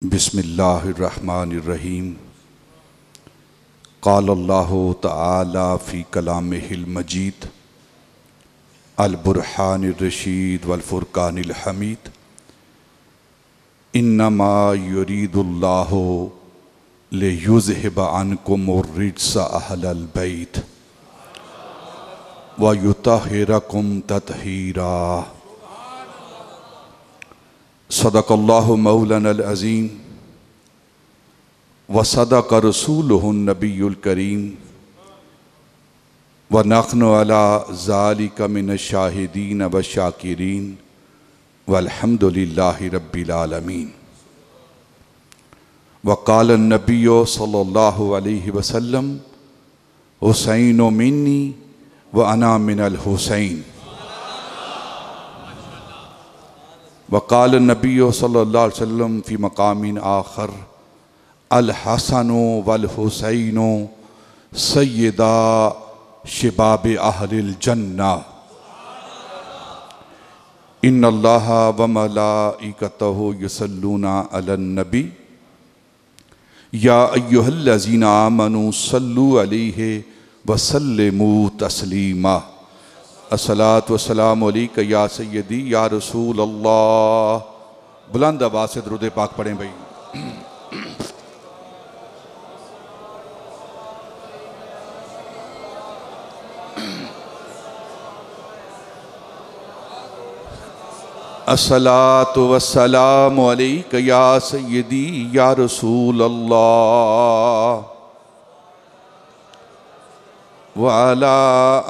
बिस्मिल्लाहिर्रहमानिर्रहीम। क़ालल्लाहु तआला फ़ी कलामिहिल मजीद अल बुरहानिर रशीद वल फ़ुरक़ानिल हमीद। इन्नमा युरीदुल्लाहु लियुज़हिब अन्कुमुर रिज्स अहलल बैत व युतहिरकुम तत्हीरा। सदक़ल्लाहु मौलानल अज़ीम व सदक़ रसूलुहुन नबियुल करीम व नहनु अला ज़ालिका मिनश शाहिदीन व शाकिरीन वल्हम्दुलिल्लाहि रब्बिल आलमीन। व क़ाल नबिय्यु सल्लल्लाहु अलैहि वसल्लम हुसैनु मिन्नी व अना मिनल हुसैन। वक़ाल नबिय्यु सल्लल्लाहु अलैहि वसल्लम फ़ी मक़ामिन आख़र अल हसनु वल हुसैनु सय्यदा शिबाब अहलिल जन्ना। इन्नल्लाह व मलाइकतहु युसल्लूना अलन नबी या अय्युहल्लज़ीना आमनू सल्लु अलैहि व सल्लिमू तस्लीमा। अस्सलातु वस्सलामु अलैका या सय्यदी या रसूल अल्लाह। बुलंद आवाज़ से दुरूद पाक पढ़ें भाई। अस्सलातु वस्सलामु अलैका या सय्यदी या रसूल अल्लाह व अला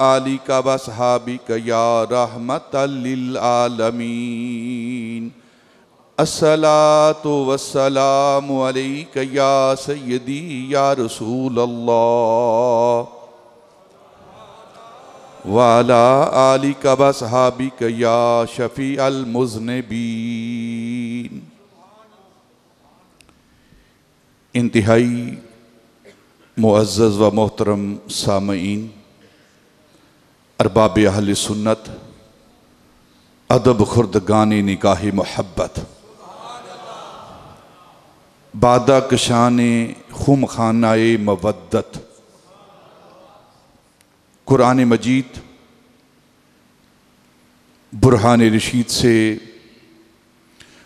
आलिका व अस्हाबिका या रहमतल लिल आलमीन। अस्सलातु वस्सलामु अलैका या सय्यदी या रसूल अल्लाह व अला आलिका व अस्हाबिका या शफ़ी अल मुज़निबीन। इंतहाई मुअज़्ज़ज़ व मोहतरम सामईन, अरबाब अहल सुन्नत, अदब खुर्दगानी निकाही मोहब्बत, बादा कशाने खुम खानाए मवद्दत, कुरान मजीद बुरहान रशीद से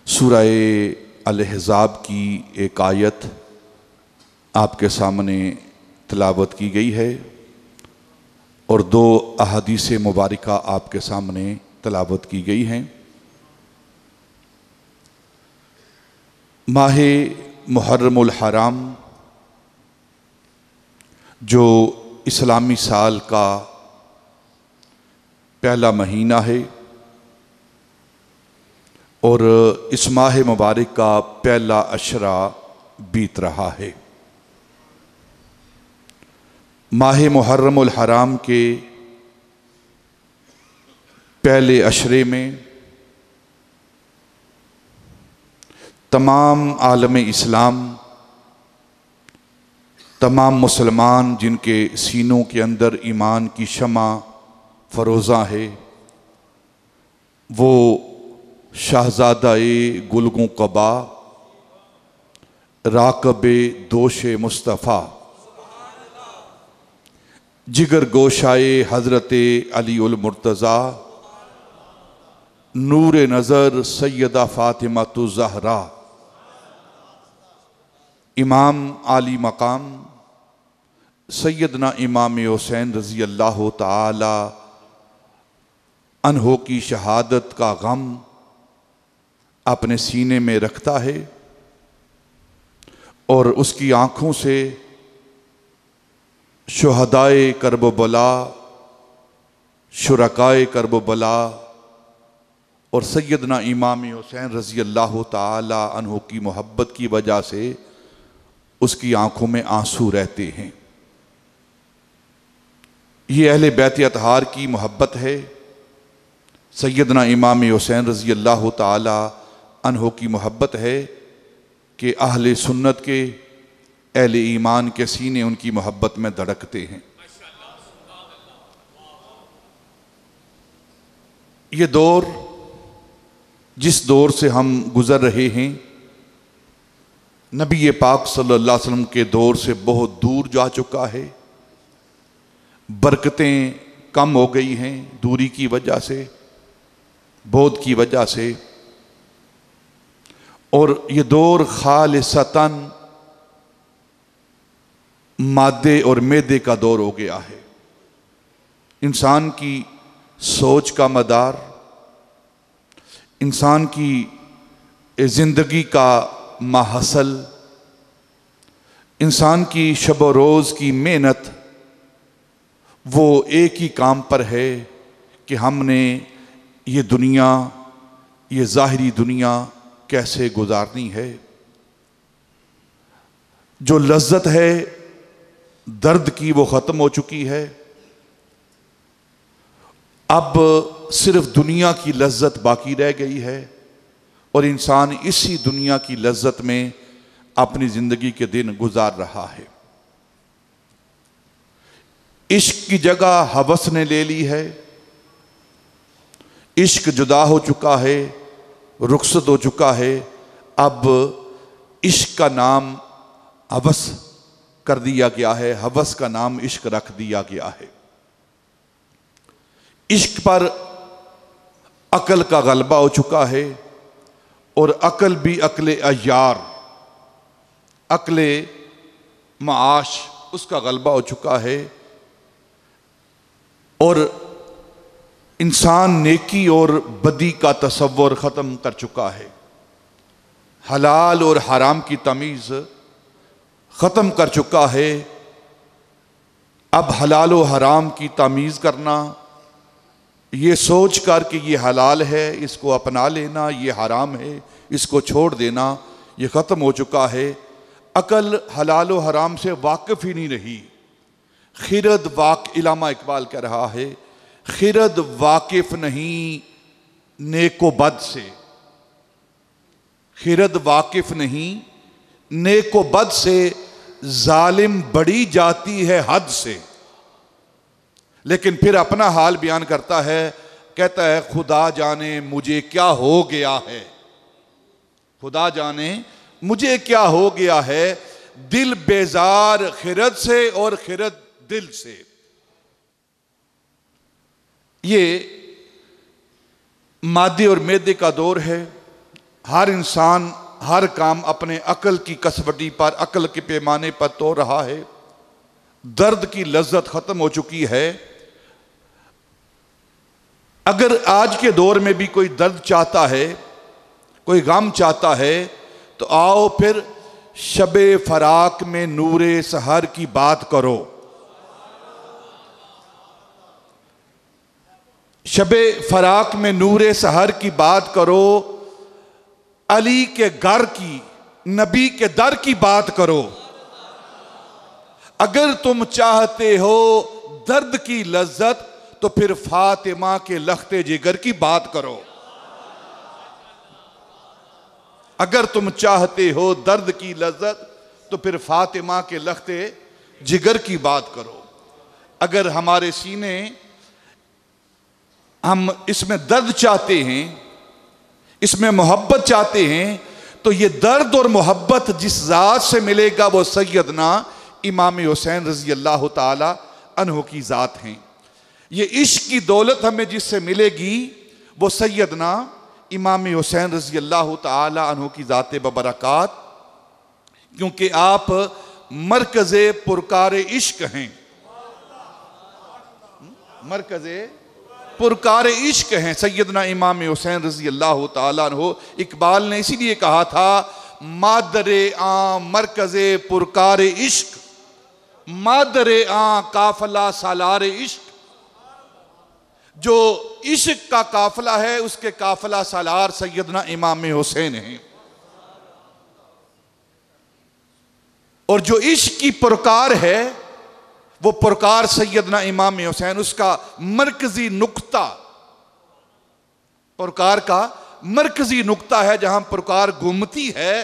सूरह अल-अहज़ाब की एक आयत आपके सामने तिलावत की गई है और दो अहादीस मुबारका आपके सामने तिलावत की गई हैं। माह मुहर्रमुल हराम जो इस्लामी साल का पहला महीना है और इस माह मुबारक का पहला अशरा बीत रहा है। माह मुहर्रमुल हराम के पहले अशरे में तमाम आलम इस्लाम, तमाम मुसलमान जिनके सीनों के अंदर ईमान की शमा फरोज़ा है, वो शाहज़ादा-ए गुलगों क़बा राक़ब-ए दोश-ए मुस्तफ़ा जिगर गोशाए हज़रत अली उल मुर्तज़ा नूर नज़र सैयदा फ़ातिमा तु ज़हरा इमाम आली मकाम सैयदना इमाम हुसैन रज़ी अल्लाह ताला अन्हो की शहादत का गम अपने सीने में रखता है और उसकी आँखों से शुहदाए करबला, शुरकाए करबला और सैयदना इमाम हुसैन रज़ी अल्लाह ताला अन्हो की मोहब्बत की वजह से उसकी आँखों में आंसू रहते हैं। ये अहले बैत अतहार की मोहब्बत है। सैयदना इमाम हुसैन रज़ी अल्लाह ताला अन्हो की मोहब्बत है कि अहले सुन्नत के, अहले ईमान के सीने उनकी मोहब्बत में धड़कते हैं। ये दौर जिस दौर से हम गुज़र रहे हैं नबी पाक सल्लल्लाहु अलैहि वसल्लम के दौर से बहुत दूर जा चुका है। बरकतें कम हो गई हैं दूरी की वजह से, बोध की वजह से, और ये दौर खालिसतन मादे और मैदे का दौर हो गया है। इंसान की सोच का मदार, इंसान की ज़िंदगी का माहसल, इंसान की शब रोज़ की मेहनत, वो एक ही काम पर है कि हमने ये दुनिया, ये ज़ाहिरी दुनिया कैसे गुजारनी है। जो लज्जत है दर्द की वो ख़त्म हो चुकी है। अब सिर्फ दुनिया की लज्जत बाकी रह गई है और इंसान इसी दुनिया की लज्जत में अपनी ज़िंदगी के दिन गुजार रहा है। इश्क की जगह हवस ने ले ली है। इश्क जुदा हो चुका है, रुखसत हो चुका है। अब इश्क का नाम हवस कर दिया गया है, हवस का नाम इश्क रख दिया गया है। इश्क पर अकल का गलबा हो चुका है और अकल भी अकले अय्यार, अकले माश, उसका गलबा हो चुका है। और इंसान नेकी और बदी का तसव्वुर ख़त्म कर चुका है। हलाल और हराम की तमीज़ ख़त्म कर चुका है। अब हलाल और हराम की तमीज़ करना, ये सोच कर कि ये हलाल है इसको अपना लेना, ये हराम है इसको छोड़ देना, ये ख़त्म हो चुका है। अकल हलाल और हराम से वाकिफ़ ही नहीं रही। खिरद इलामा इकबाल कह रहा है, खिरद वाकिफ नहीं नेको बद से, खिरद वाकिफ नहीं नेको बद से, जालिम बड़ी जाती है हद से। लेकिन फिर अपना हाल बयान करता है, कहता है खुदा जाने मुझे क्या हो गया है, खुदा जाने मुझे क्या हो गया है, दिल बेजार खिरद से और खिरद दिल से। ये मादे और मैदे का दौर है। हर इंसान हर काम अपने अकल की कसवटी पर, अकल के पैमाने पर तोड़ रहा है। दर्द की लज्जत खत्म हो चुकी है। अगर आज के दौर में भी कोई दर्द चाहता है, कोई गम चाहता है, तो आओ फिर शबे फराक में नूरे सहर की बात करो। शबे फराक में नूरे सहर की बात करो, अली के घर की, नबी के दर की बात करो। अगर तुम चाहते हो दर्द की लज्जत तो फिर फातिमा के लख्ते जिगर की बात करो। अगर तुम चाहते हो दर्द की लज्जत तो फिर फातिमा के लख्ते जिगर की बात करो। अगर हमारे सीने, हम इसमें दर्द चाहते हैं, इसमें मोहब्बत चाहते हैं, तो ये दर्द और मोहब्बत जिस ज़ात से मिलेगा वो सैयदना इमाम हुसैन रज़ी अल्लाह ताला अन्हु की ज़ात हैं। ये इश्क की दौलत हमें जिससे मिलेगी वो सैयदना इमाम हुसैन रज़ी अल्लाह ताला अन्हु की ज़ात बबरकात, क्योंकि आप मरकज़े पुरकार इश्क हैं, मरकज़े पुरकार इश्क हैं सैयदना इमाम हुसैन रज़ी अल्लाह ताला अन्हु। इकबाल ने इसीलिए कहा था, मादरे आ मरकज़े पुरकार इश्क, मादरे आ काफला सालार इश्क। जो इश्क का काफला है उसके काफला सालार सैयदना इमाम हुसैन हैं। और जो इश्क की पुरकार है वो पुरकार सैयदना इमाम हुसैन, उसका मरकजी नुक्ता, पुरकार का मरकजी नुक्ता है जहां पुरकार घूमती है,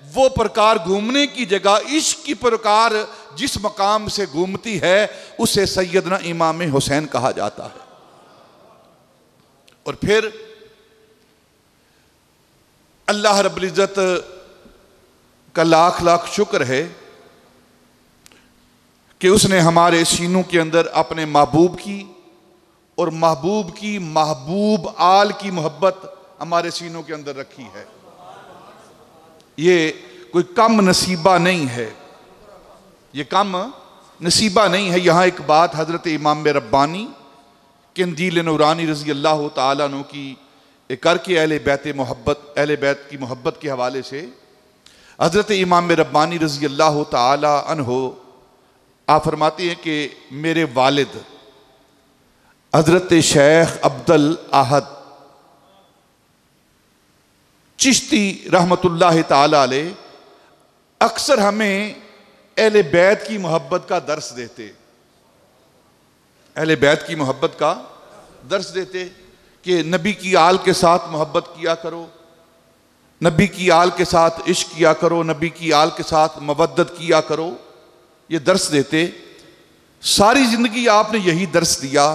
वो पुरकार घूमने की जगह इश्क की पुरकार जिस मकाम से घूमती है उसे सैयदना इमाम हुसैन कहा जाता है। और फिर अल्लाह रब्बुल इज़्ज़त का लाख लाख शुक्र है कि उसने हमारे सीनों के अंदर अपने महबूब की और महबूब की महबूब आल की मोहब्बत हमारे सीनों के अंदर रखी है। ये कोई कम नसीबा नहीं है, ये कम नसीबा नहीं है। यहाँ एक बात हज़रत इमाम रब्बानी कंदील नूरानी रज़ी अल्लाह ताला अन्हु की करके अहले बैत की मोहब्बत के हवाले से हज़रत इमाम रब्बानी रज़ी अल्लाह ताला अन्हु आप फरमाते हैं कि मेरे वालिद हज़रत शेख अब्दुल अहद चिश्ती रहमतुल्लाह ताला अलैह अक्सर हमें अहले बैत की मोहब्बत का दर्स देते, अहले बैत की मोहब्बत का दर्स देते कि नबी की आल के साथ मोहब्बत किया करो, नबी की आल के साथ इश्क किया करो, नबी की आल के साथ मवद्दत किया करो, ये दर्स देते। सारी ज़िंदगी आपने यही दर्स दिया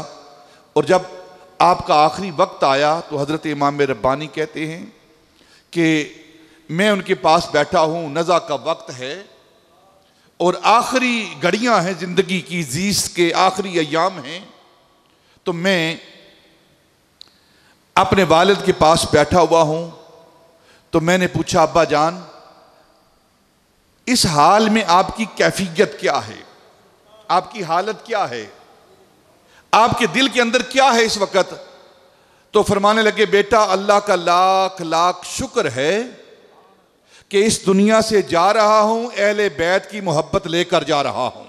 और जब आपका आखिरी वक्त आया तो हज़रत इमाम रब्बानी कहते हैं कि मैं उनके पास बैठा हूँ, नज़ा का वक्त है और आखिरी घड़ियाँ हैं ज़िंदगी की, जीस्त के आखिरी अय्याम हैं, तो मैं अपने वालिद के पास बैठा हुआ हूँ। तो मैंने पूछा, अब्बा जान इस हाल में आपकी कैफियत क्या है, आपकी हालत क्या है, आपके दिल के अंदर क्या है इस वक्त? तो फरमाने लगे, बेटा अल्लाह का लाख लाख शुक्र है कि इस दुनिया से जा रहा हूं, अहले बैत की मोहब्बत लेकर जा रहा हूं,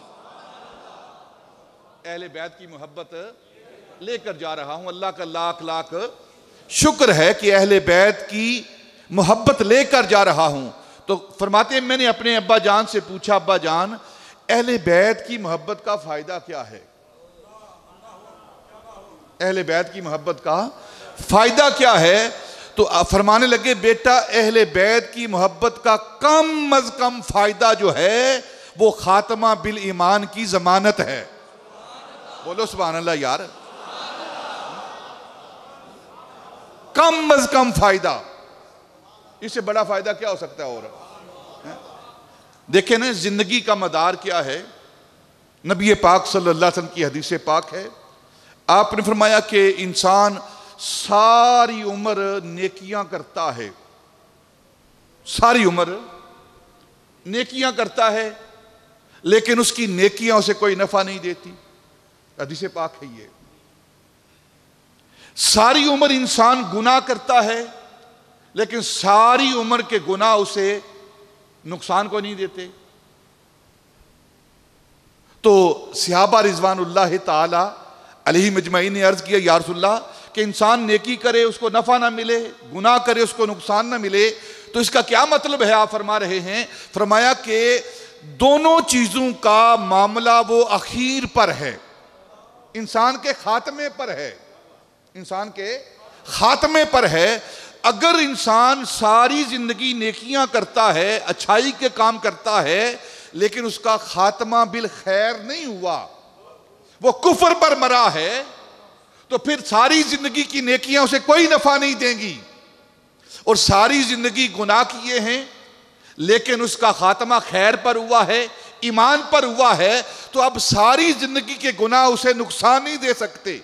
अहले बैत की मोहब्बत लेकर जा रहा हूं। अल्लाह का लाख लाख शुक्र है कि अहले बैत की मोहब्बत लेकर जा रहा हूं। तो फरमाते हैं मैंने अपने अब्बा जान से पूछा, अब्बा जान अहले बैत की मोहब्बत का फायदा क्या है, अहले बैत की मोहब्बत का फायदा क्या है? तो फरमाने लगे, बेटा अहले बैत की मोहब्बत का कम अज कम फायदा जो है वो खात्मा बिल ईमान की जमानत है। बोलो सुभान अल्लाह यार, कम अज कम फायदा, इससे बड़ा फायदा क्या हो सकता है? और देखें ना जिंदगी का मदार क्या है। नबी पाक सल्लल्लाहु अलैहि वसल्लम की हदीस पाक है, आपने फरमाया कि इंसान सारी उम्र नेकियां करता है, सारी उम्र नेकियां करता है, लेकिन उसकी नेकियां उसे कोई नफा नहीं देती। हदीस पाक है ये। सारी उम्र इंसान गुनाह करता है, लेकिन सारी उम्र के गुनाह उसे नुकसान को नहीं देते। तो सहाबा रिजवानुल्लाह ताला अलैहिम अजमईन ने अर्ज किया, या रसूलल्लाह कि इंसान नेकी करे उसको नफा ना मिले, गुनाह करे उसको नुकसान ना मिले, तो इसका क्या मतलब है? आप फरमा रहे हैं, फरमाया कि दोनों चीजों का मामला वो अखीर पर है, इंसान के खात्मे पर है, इंसान के खात्मे पर है। अगर इंसान सारी जिंदगी नेकियां करता है, अच्छाई के काम करता है, लेकिन उसका खात्मा बिल खैर नहीं हुआ, वो कुफर पर मरा है, तो फिर सारी जिंदगी की नेकियां उसे कोई नफा नहीं देंगी। और सारी जिंदगी गुनाह किए हैं, लेकिन उसका खात्मा खैर पर हुआ है, ईमान पर हुआ है, तो अब सारी जिंदगी के गुनाह उसे नुकसान नहीं दे सकते।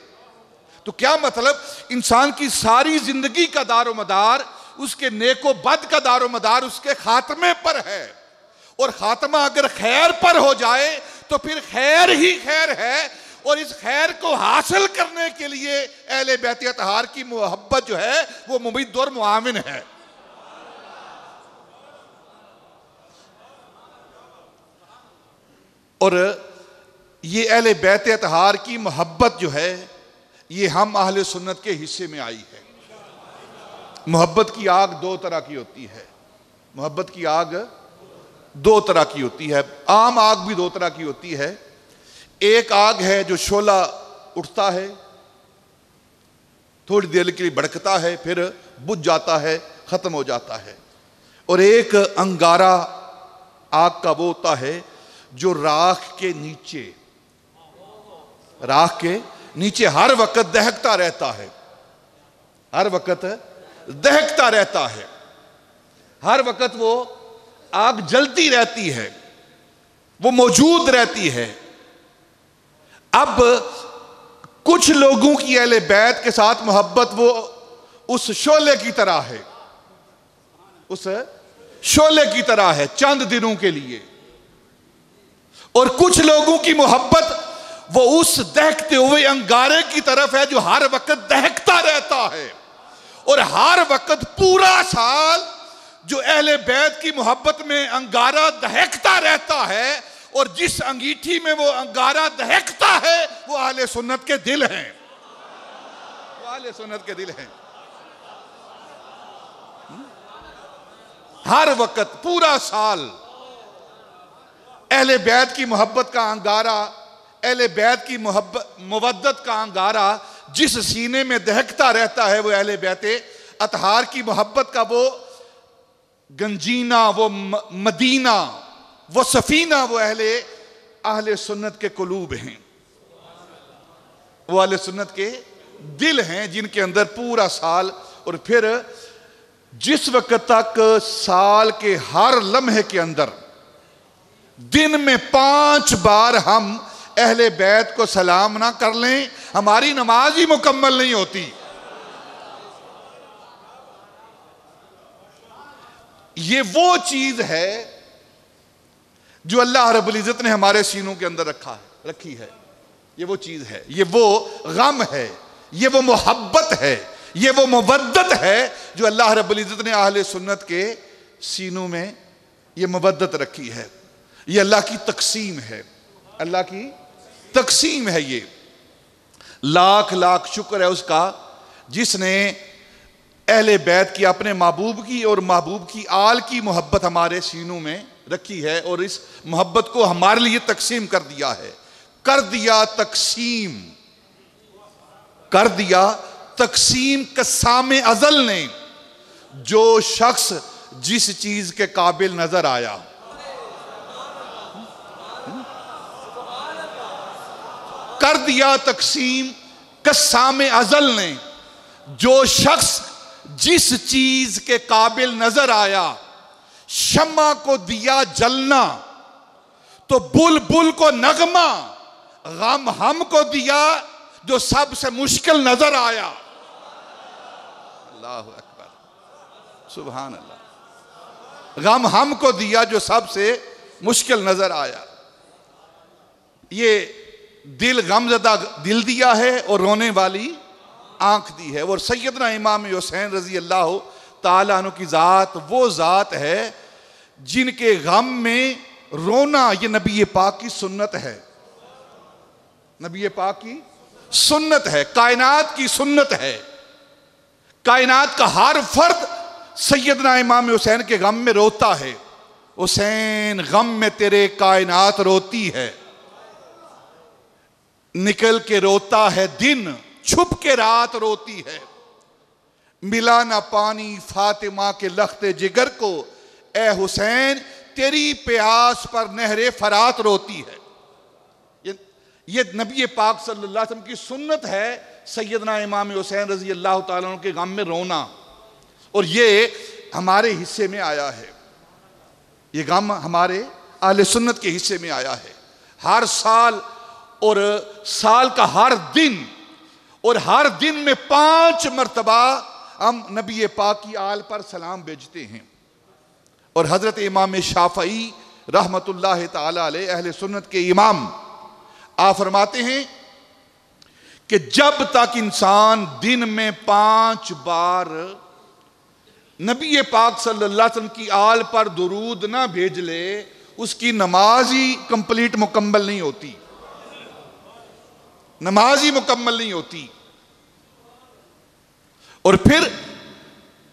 तो क्या मतलब? इंसान की सारी जिंदगी का दारो मदार, उसके नेको बद का दारो मदार उसके खात्मे पर है। और खात्मा अगर खैर पर हो जाए तो फिर खैर ही खैर है, और इस खैर को हासिल करने के लिए अहले बैत अतहार की मोहब्बत जो है वो मुमिद और मुआविन है। और ये अहले बैत अतहार की मोहब्बत जो है ये हम अहले सुन्नत के हिस्से में आई है। मोहब्बत की आग दो तरह की होती है, मोहब्बत की आग दो तरह की होती है। आम आग भी दो तरह की होती है। एक आग है जो शोला उठता है, थोड़ी देर के लिए भड़कता है, फिर बुझ जाता है, खत्म हो जाता है। और एक अंगारा आग का वो होता है जो राख के नीचे, राख के नीचे हर वक्त दहकता रहता है, हर वक्त दहकता रहता है, हर वक्त वो आग जलती रहती है, वो मौजूद रहती है। अब कुछ लोगों की अहले बैत के साथ मोहब्बत वो उस शोले की तरह है, उस शोले की तरह है चंद दिनों के लिए, और कुछ लोगों की मोहब्बत वो उस दहकते हुए अंगारे की तरफ है जो हर वक्त दहकता रहता है। और हर वक्त पूरा साल जो अहले बैत की मोहब्बत में अंगारा दहकता रहता है, और जिस अंगीठी में वो अंगारा दहकता है वो अहले सुन्नत के दिल हैं, वो अहले सुन्नत के दिल हैं। हर वक्त पूरा साल अहले बैत की मोहब्बत का अंगारा, अहले बैत की मुवद्दत का अंगारा जिस सीने में दहकता रहता है वो अहले बैत अतहार की मोहब्बत का वो गंजीना, वो मदीना, वो सफीना, वो अहले सुन्नत के कुलूब हैं, वो अहले सुन्नत के दिल हैं जिनके अंदर पूरा साल। और फिर जिस वक्त तक साल के हर लम्हे के अंदर दिन में 5 बार हम अहले बैत को सलाम ना कर लें, हमारी नमाज ही मुकम्मल नहीं होती। ये वो चीज है जो अल्लाह रब्बुल इज्जत ने हमारे सीनों के अंदर रखी है। ये वो चीज है, ये वो गम है, ये वो मोहब्बत है, ये वो मुवद्दत है जो अल्लाह रब्बुल इज्जत ने अहले सुन्नत के सीनों में ये मुवद्दत रखी है। ये अल्लाह की तकसीम है, अल्लाह की तकसीम है। ये लाख लाख शुक्र है उसका जिसने अहले बैत की, अपने महबूब की और महबूब की आल की मोहब्बत हमारे सीनों में रखी है, और इस मोहब्बत को हमारे लिए तकसीम कर दिया है। कर दिया तकसीम, कर दिया तकसीम कस्सामे अजल ने, जो शख्स जिस चीज के काबिल नजर आया। कर दिया तकसीम कस्सामे अजल ने, जो शख्स जिस चीज के काबिल नजर आया। शम्मा को दिया जलना तो बुलबुल को नगमा, गम हमको दिया जो सबसे मुश्किल नजर आया। अल्लाह अकबर, सुभान अल्लाह। गम हमको दिया जो सबसे मुश्किल नजर आया। ये दिल गमज़दा दिल दिया है और रोने वाली आंख दी है। और सैयदना इमाम हुसैन रजी अल्लाह ताला अन्हु की ज़ात वो ज़ात है जिनके गम में रोना ये नबी पाक की सुन्नत है, नबी पाक की सुन्नत है, कायनात की सुन्नत है। कायनात का हर फर्द सैयदना इमाम हुसैन के गम में रोता है। हुसैन गम में तेरे कायनात रोती है, निकल के रोता है दिन, छुप के रात रोती है। मिला ना पानी फातिमा के लख्ते जिगर को, ए हुसैन तेरी प्यास पर नहरे फरात रोती है। ये नबी पाक सल्लल्लाहु अलैहि वसल्लम की सुन्नत है, सैयदना इमाम हुसैन रजी अल्लाह ताला अन्हु के गम में रोना। और ये हमारे हिस्से में आया है, ये गम हमारे अहले सुन्नत के हिस्से में आया है। हर साल और साल का हर दिन, और हर दिन में 5 मरतबा हम नबी पाक की आल पर सलाम भेजते हैं। और हजरत इमाम शाफई रहमतुल्लाह ताला अलैह अहले सुन्नत के इमाम आप फरमाते हैं कि जब तक इंसान दिन में 5 बार नबी पाक सल्लल्लाहु अलैहि वसल्लम की आल पर दुरूद ना भेज ले, उसकी नमाज ही कंप्लीट मुकम्मल नहीं होती, नमाज ही मुकम्मल नहीं होती। और फिर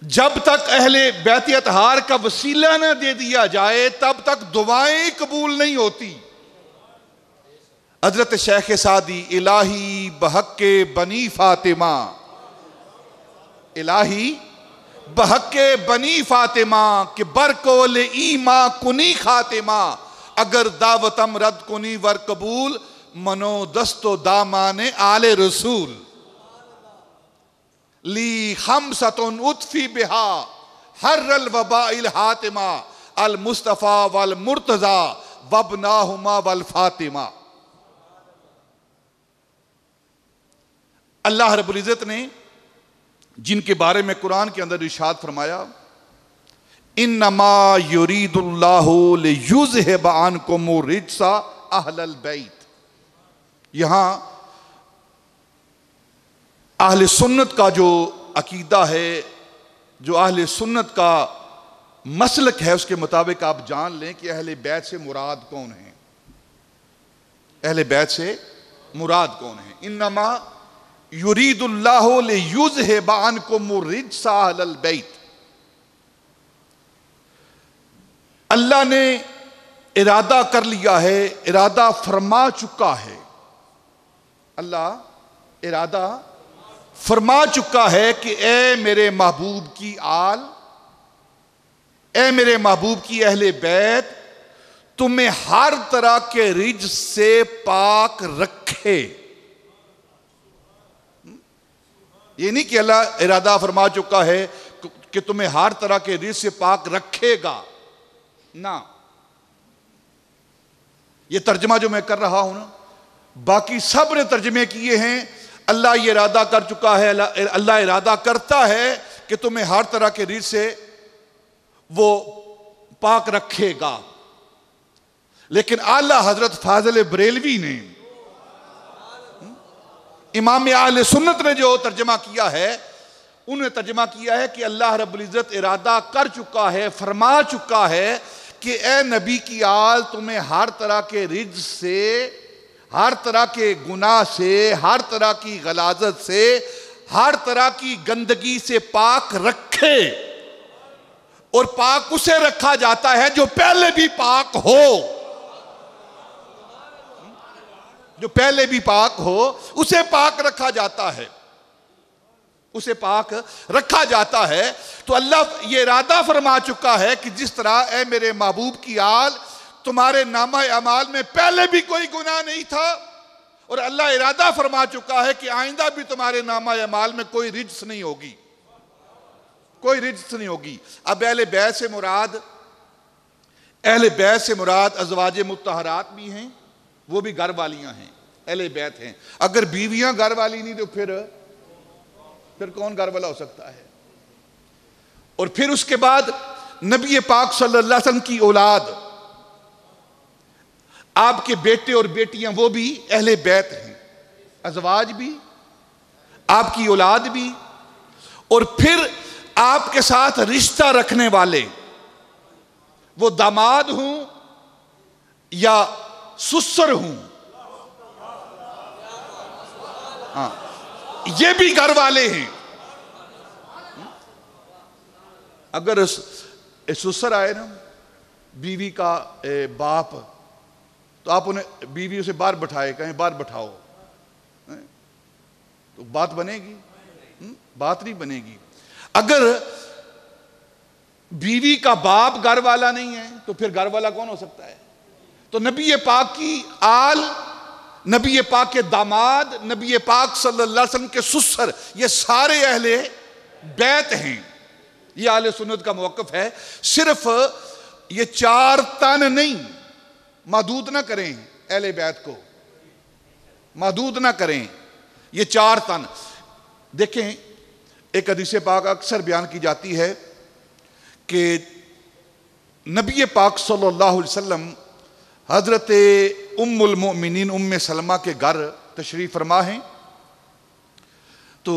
जब तक अहले बैत अतहार का वसीला ना दे दिया जाए तब तक दुआएं कबूल नहीं होती। हजरत शेख सादी इलाही बहक्के बनी फातिमा, इलाही बहक्के बनी फातिमा कि बरकोल ईमा कुनी खातिमा, अगर दावतम रद कुनी वर कबूल मनो दस्तो दामाने आले रसूल। ली खमसतुन उतफी बिहा हर्रल वबाइल हातिमा, अल मुस्तफ़ा वल मुर्तज़ा वबनाहुमा वल फातिमा। अल्लाह रब्बुल इज़्ज़त ने जिनके बारे में कुरान के अंदर इरशाद फरमाया, इन्नमा युरीदुल्लाहु लियुज़हिब अन्कुम रिज्सा अहलल बैत। यहां अहले सुन्नत का जो अकीदा है, जो अहले सुन्नत का मसलक है, उसके मुताबिक आप जान लें कि अहले बैत से मुराद कौन है। अहले बैत से मुराद कौन है? इन्नमा युरीदुल्लाहु लियुज़हिब अन्कुम रिज्सा अहलल बैत। अल्लाह ने इरादा कर लिया है, इरादा फरमा चुका है, अल्लाह इरादा फरमा चुका है कि ए मेरे महबूब की आल, ए मेरे महबूब की अहले बैत, तुम्हें हर तरह के रिज से पाक रखे। ये नहीं कि अल्लाह इरादा फरमा चुका है कि तुम्हें हर तरह के रिज से पाक रखेगा ना। ये तर्जमा जो मैं कर रहा हूं ना, बाकी सब ने तर्जमे किए हैं। अल्लाह ये इरादा कर चुका है, अल्लाह इरादा करता है कि तुम्हें हर तरह के रिज से वो पाक रखेगा। लेकिन आला हजरत फाजिल बरेलवी ने, इमाम आले सुन्नत ने जो तर्जमा किया है, उन्होंने तर्जमा किया है कि अल्लाह रब्बुल इज़्ज़त इरादा कर चुका है, फरमा चुका है कि ए नबी की आल, तुम्हें हर तरह के रिज से, हर तरह के गुनाह से, हर तरह की गलाजत से, हर तरह की गंदगी से पाक रखे। और पाक उसे रखा जाता है जो पहले भी पाक हो, जो पहले भी पाक हो उसे पाक रखा जाता है, उसे पाक रखा जाता है। तो अल्लाह ये इरादा फरमा चुका है कि जिस तरह ए मेरे महबूब की आल, तुम्हारे नामा अमाल में पहले भी कोई गुनाह नहीं था, और अल्लाह इरादा फरमा चुका है कि आइंदा भी तुम्हारे नामा अमाल में कोई रिज्स नहीं होगी, कोई रिज्स नहीं होगी। अब अहले बैत से मुराद, अहले बैत से मुराद अज़वाजे मुत्तहरात भी हैं, वो भी घर वालियां हैं, अहले बैत हैं। अगर बीवियां घर वाली नहीं तो फिर कौन घर वाला हो सकता है? और फिर उसके बाद नबी पाक सल्लल्लाहु अलैहि वसल्लम की औलाद, आपके बेटे और बेटियां, वो भी अहले बैत हैं, अज़वाज भी, आपकी औलाद भी, और फिर आपके साथ रिश्ता रखने वाले, वो दामाद हूं या सुसर हूं, हाँ, ये भी घर वाले हैं। अगर सुसर आए ना, बीवी का बाप, तो आप उन्हें, बीवी उसे बाहर बैठाए, कहें बाहर बैठाओ, तो बात बनेगी? बात नहीं बनेगी। अगर बीवी का बाप घर वाला नहीं है तो फिर घर वाला कौन हो सकता है? तो नबी पाक की आल, नबी पाक के दामाद, नबी पाक सल्लल्लाहु अलैहि वसल्लम के सुसर, ये सारे अहले बैत हैं। ये आले सुन्नत का मौक़िफ़ है। सिर्फ ये 4 तन नहीं, महदूद ना करें अहले बैत को, महदूद ना करें, ये 4 तन। देखें, एक हदीस पाक अक्सर बयान की जाती है कि नबी पाक सल्लल्लाहु अलैहि वसल्लम हजरत उम्मुल मोमिनीन उम्मे सलमा के घर तशरीफ फरमा हैं, तो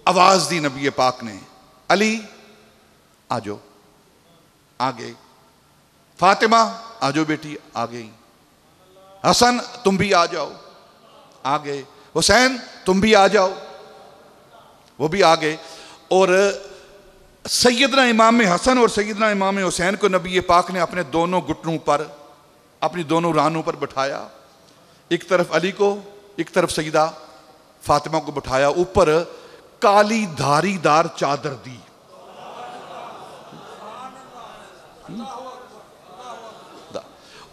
आवाज़ दी नबी पाक ने, अली आ जाओ, आ गए। फातिमा आ जाओ बेटी, आ गई। हसन तुम भी आ जाओ, आ गए। हुसैन तुम भी आ जाओ, वो भी आ गए। और सैयदना इमाम हसन और सैयदना इमाम हुसैन को नबी पाक ने अपने दोनों घुटनों पर, अपनी दोनों रानों पर बैठाया, एक तरफ अली को, एक तरफ सैयदा फातिमा को बैठाया, ऊपर काली धारीदार चादर दी।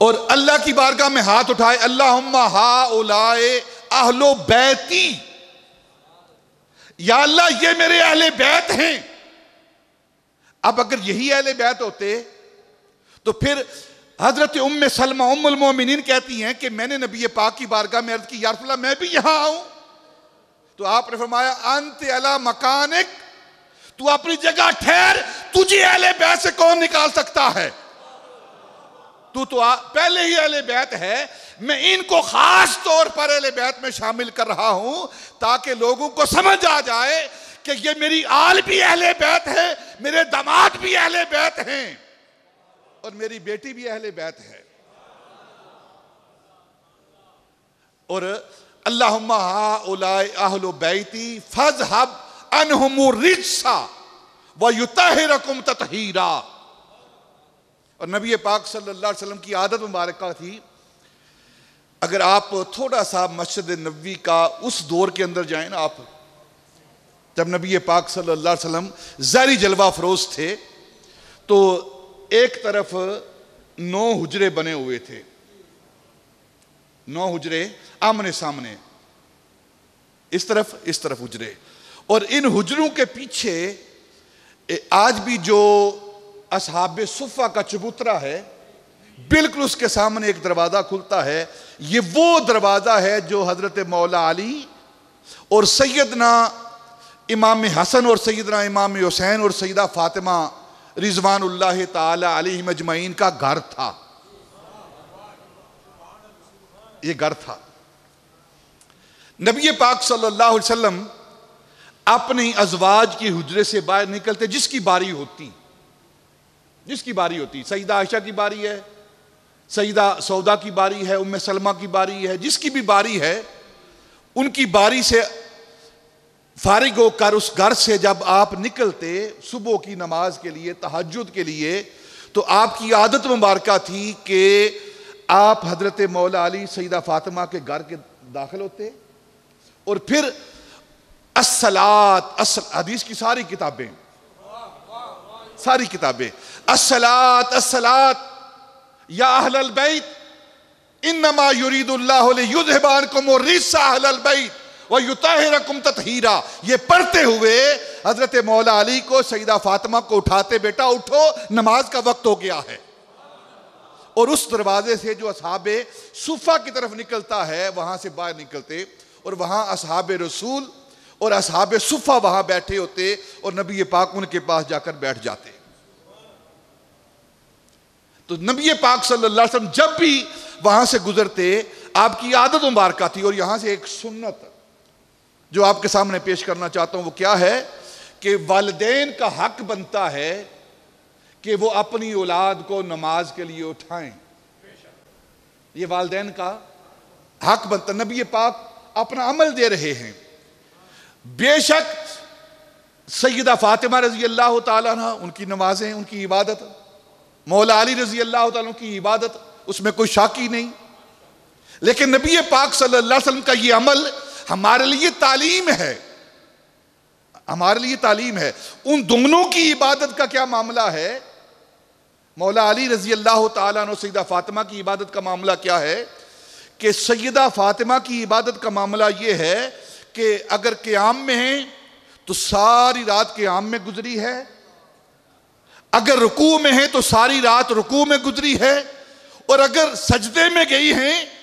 और अल्लाह की बारगाह में हाथ उठाए, अल्लाहुम्मा हाउलाए अहलो बैती, या अल्लाह ये मेरे अहले बैत हैं। अब अगर यही अहले बैत होते तो फिर हजरत उम्मे सलमा उम्मुल मोमिनीन कहती हैं कि मैंने नबी पाक की बारगाह में अर्ज की, या रसूलल्लाह मैं भी यहां आऊं? तो आपने फरमाया अंत अला मकानिक, तू अपनी जगह ठहर, तुझे अहले बैत से कौन निकाल सकता है? तू तो पहले ही अहले बैत है। मैं इनको खास तौर पर अहले बैत में शामिल कर रहा हूं ताकि लोगों को समझ आ जाए कि ये मेरी आल भी अहले बैत है, मेरे दामाद भी अहले बैत हैं और मेरी बेटी भी अहले बैत है। और अल्लाहुम्मा हाउलाई अहलु बैती फज़हब अनहुमुर रिज्सा व युतहिरकुम ततहीरा। और नबी पाक सल्लल्लाहु अलैहि वसल्लम की आदत मुबारक थी, अगर आप थोड़ा सा मस्जिद नबवी का उस दौर के अंदर जाएं ना, आप जब नबी पाक सल्लल्लाहु अलैहि वसल्लम ज़ारी जलवा फरोज थे, तो एक तरफ 9 हुजरे बने हुए थे, 9 हुजरे आमने सामने, इस तरफ हुजरे। और इन हुजरों के पीछे आज भी जो असहाबे सुफ़ा का चबूतरा है, बिल्कुल उसके सामने एक दरवाज़ा खुलता है। ये वो दरवाज़ा है जो हज़रत मौला अली और सैयदना इमाम हसन और सैयदना इमाम हुसैन और सैयदा फातिमा रिजवानुल्लाह ताला अलैहिम अजमईन का घर था। ये घर था। नबी पाक सल्लल्लाहु अलैहि वसल्लम अपनी अज़वाज की हुजरे से बाहर निकलते, जिसकी बारी होती, सईदा आयशा की बारी है, सईदा सौदा की बारी है, उम्मे सलमा की बारी है, जिसकी भी बारी है, उनकी बारी से फारिग होकर उस घर से जब आप निकलते सुबह की नमाज के लिए, तहज्जुद के लिए, तो आपकी आदत मुबारका थी कि आप हजरत मौला अली सईदा फातिमा के घर के दाखिल होते और फिर अस्सलात, हदीस की सारी किताबें अस्सलात अस्सलात या अहलल बैत इन्नमा युरीदुल्लाहु लियुज़हिबा अन्कुम रिज्सा अहलल बैत व युतहिरकुम ततहीरा, ये पढ़ते हुए हजरत मौला अली को सईदा फातिमा को उठाते, बेटा उठो, नमाज का वक्त हो गया है। और उस दरवाजे से जो असहाबे सुफ़ा की तरफ निकलता है, वहां से बाहर निकलते और वहां असहाबे रसूल और असहाबे सुफ़ा वहां बैठे होते और नबी पाक उनके पास जाकर बैठ जाते। तो नबी पाक सल्लल्लाहु अलैहि वसल्लम जब भी वहां से गुजरते, आपकी आदत मुबारक थी। और यहां से एक सुन्नत जो आपके सामने पेश करना चाहता हूं वो क्या है कि वालिदैन का हक बनता है कि वो अपनी औलाद को नमाज के लिए उठाएं। ये वालिदैन का हक बनता। नबी पाक अपना अमल दे रहे हैं। बेशक सैयदा फातिमा रजी अल्लाह ताला अन्हा, उनकी नमाजें, उनकी इबादत, मौला अली रजी अल्लाह ताला की इबादत, उसमें कोई शक ही नहीं। लेकिन नबी पाक सल्लल्लाहु अलैहि वसल्लम का ये अमल हमारे लिए तालीम है, हमारे लिए तालीम है। उन दोनों की इबादत का क्या मामला है? मौला अली रजी अल्लाह ताला अन्हा, सैयदा फातिमा की इबादत का मामला क्या है कि सैयदा फातिमा की इबादत का मामला ये है कि अगर क़याम में है तो सारी रात क़याम में गुजरी है, अगर रुकू में है तो सारी रात रुकू में गुजरी है, और अगर सजदे में गई हैं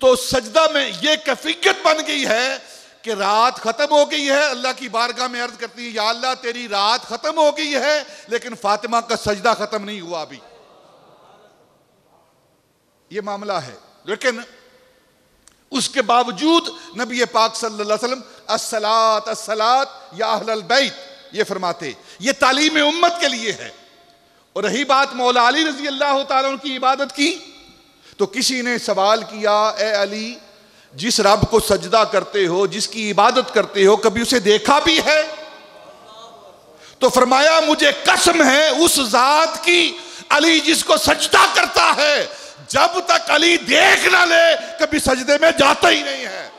तो सजदा में यह कैफियत बन गई है कि रात खत्म हो गई है। अल्लाह की बारगाह में अर्ज करती है, या अल्लाह तेरी रात खत्म हो गई है लेकिन फातिमा का सजदा खत्म नहीं हुआ अभी। यह मामला है। लेकिन उसके बावजूद नबी पाक सल्लल्लाहु अलैहि वसल्लम अस्सलात अस्सलात या अहलल बैत ये फरमाते। ये तालीम उम्मत के लिए है। और रही बात मौला अली रजी अल्लाह ताला अन्हु की इबादत की, तो किसी ने सवाल किया, ए अली, जिस रब को सजदा करते हो, जिसकी इबादत करते हो, कभी उसे देखा भी है? तो फरमाया, मुझे कसम है उस जात की, अली जिसको सजदा करता है, जब तक अली देख ना ले कभी सजदे में जाता ही नहीं है।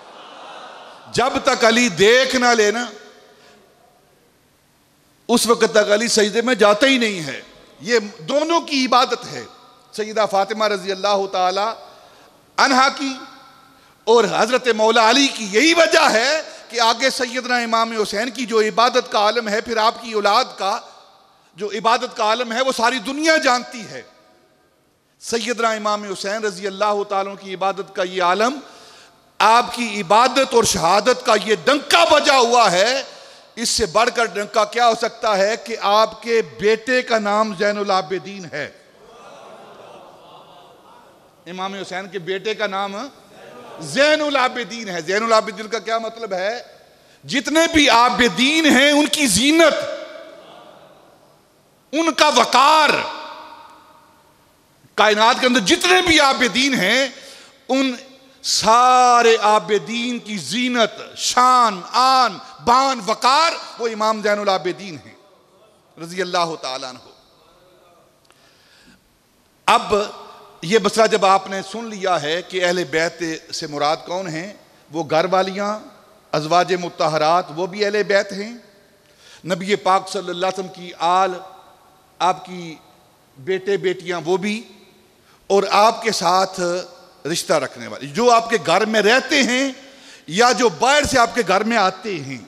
जब तक अली देख ना ले ना, उस वक्त तक अली सजदे में जाता ही नहीं है। ये दोनों की इबादत है, सैयदा फातिमा रजी अल्लाह ताला अन्हा की और हजरत मौला अली की। यही वजह है कि आगे सैयदना इमाम हुसैन की जो इबादत का आलम है, फिर आपकी औलाद का जो इबादत का आलम है, वो सारी दुनिया जानती है। सैयदना इमाम हुसैन रजी अल्लाह ताला की इबादत का ये आलम, आपकी इबादत और शहादत का ये डंका बजा हुआ है। इससे बढ़कर डंका क्या हो सकता है कि आपके बेटे का नाम ज़ैनुल आबिदीन है। इमाम हुसैन के बेटे का नाम ज़ैनुल आबिदीन है। ज़ैनुल आबिदीन का क्या मतलब है? जितने भी आबिदीन हैं उनकी जीनत, उनका वकार, कायनात के अंदर जितने भी आबिदीन हैं उन सारे आबिदीन की जीनत, शान, आन, बान, वकार वो इमाम ज़ैनुल आबिदीन हैं रज़ी अल्लाह ताला अन्हु। अब ये मसला जब आपने सुन लिया है कि अहले बैत से मुराद कौन हैं, वो घर वालियाँ, अज़वाज मुत्तहरात, वो भी अहले बैत हैं। नबी पाक सल्लल्लाहु अलैहि वसल्लम की आल, आपकी बेटे बेटियाँ वो भी, और आपके साथ रिश्ता रखने वाले जो आपके घर में रहते हैं या जो बाहर से आपके घर में आते हैं,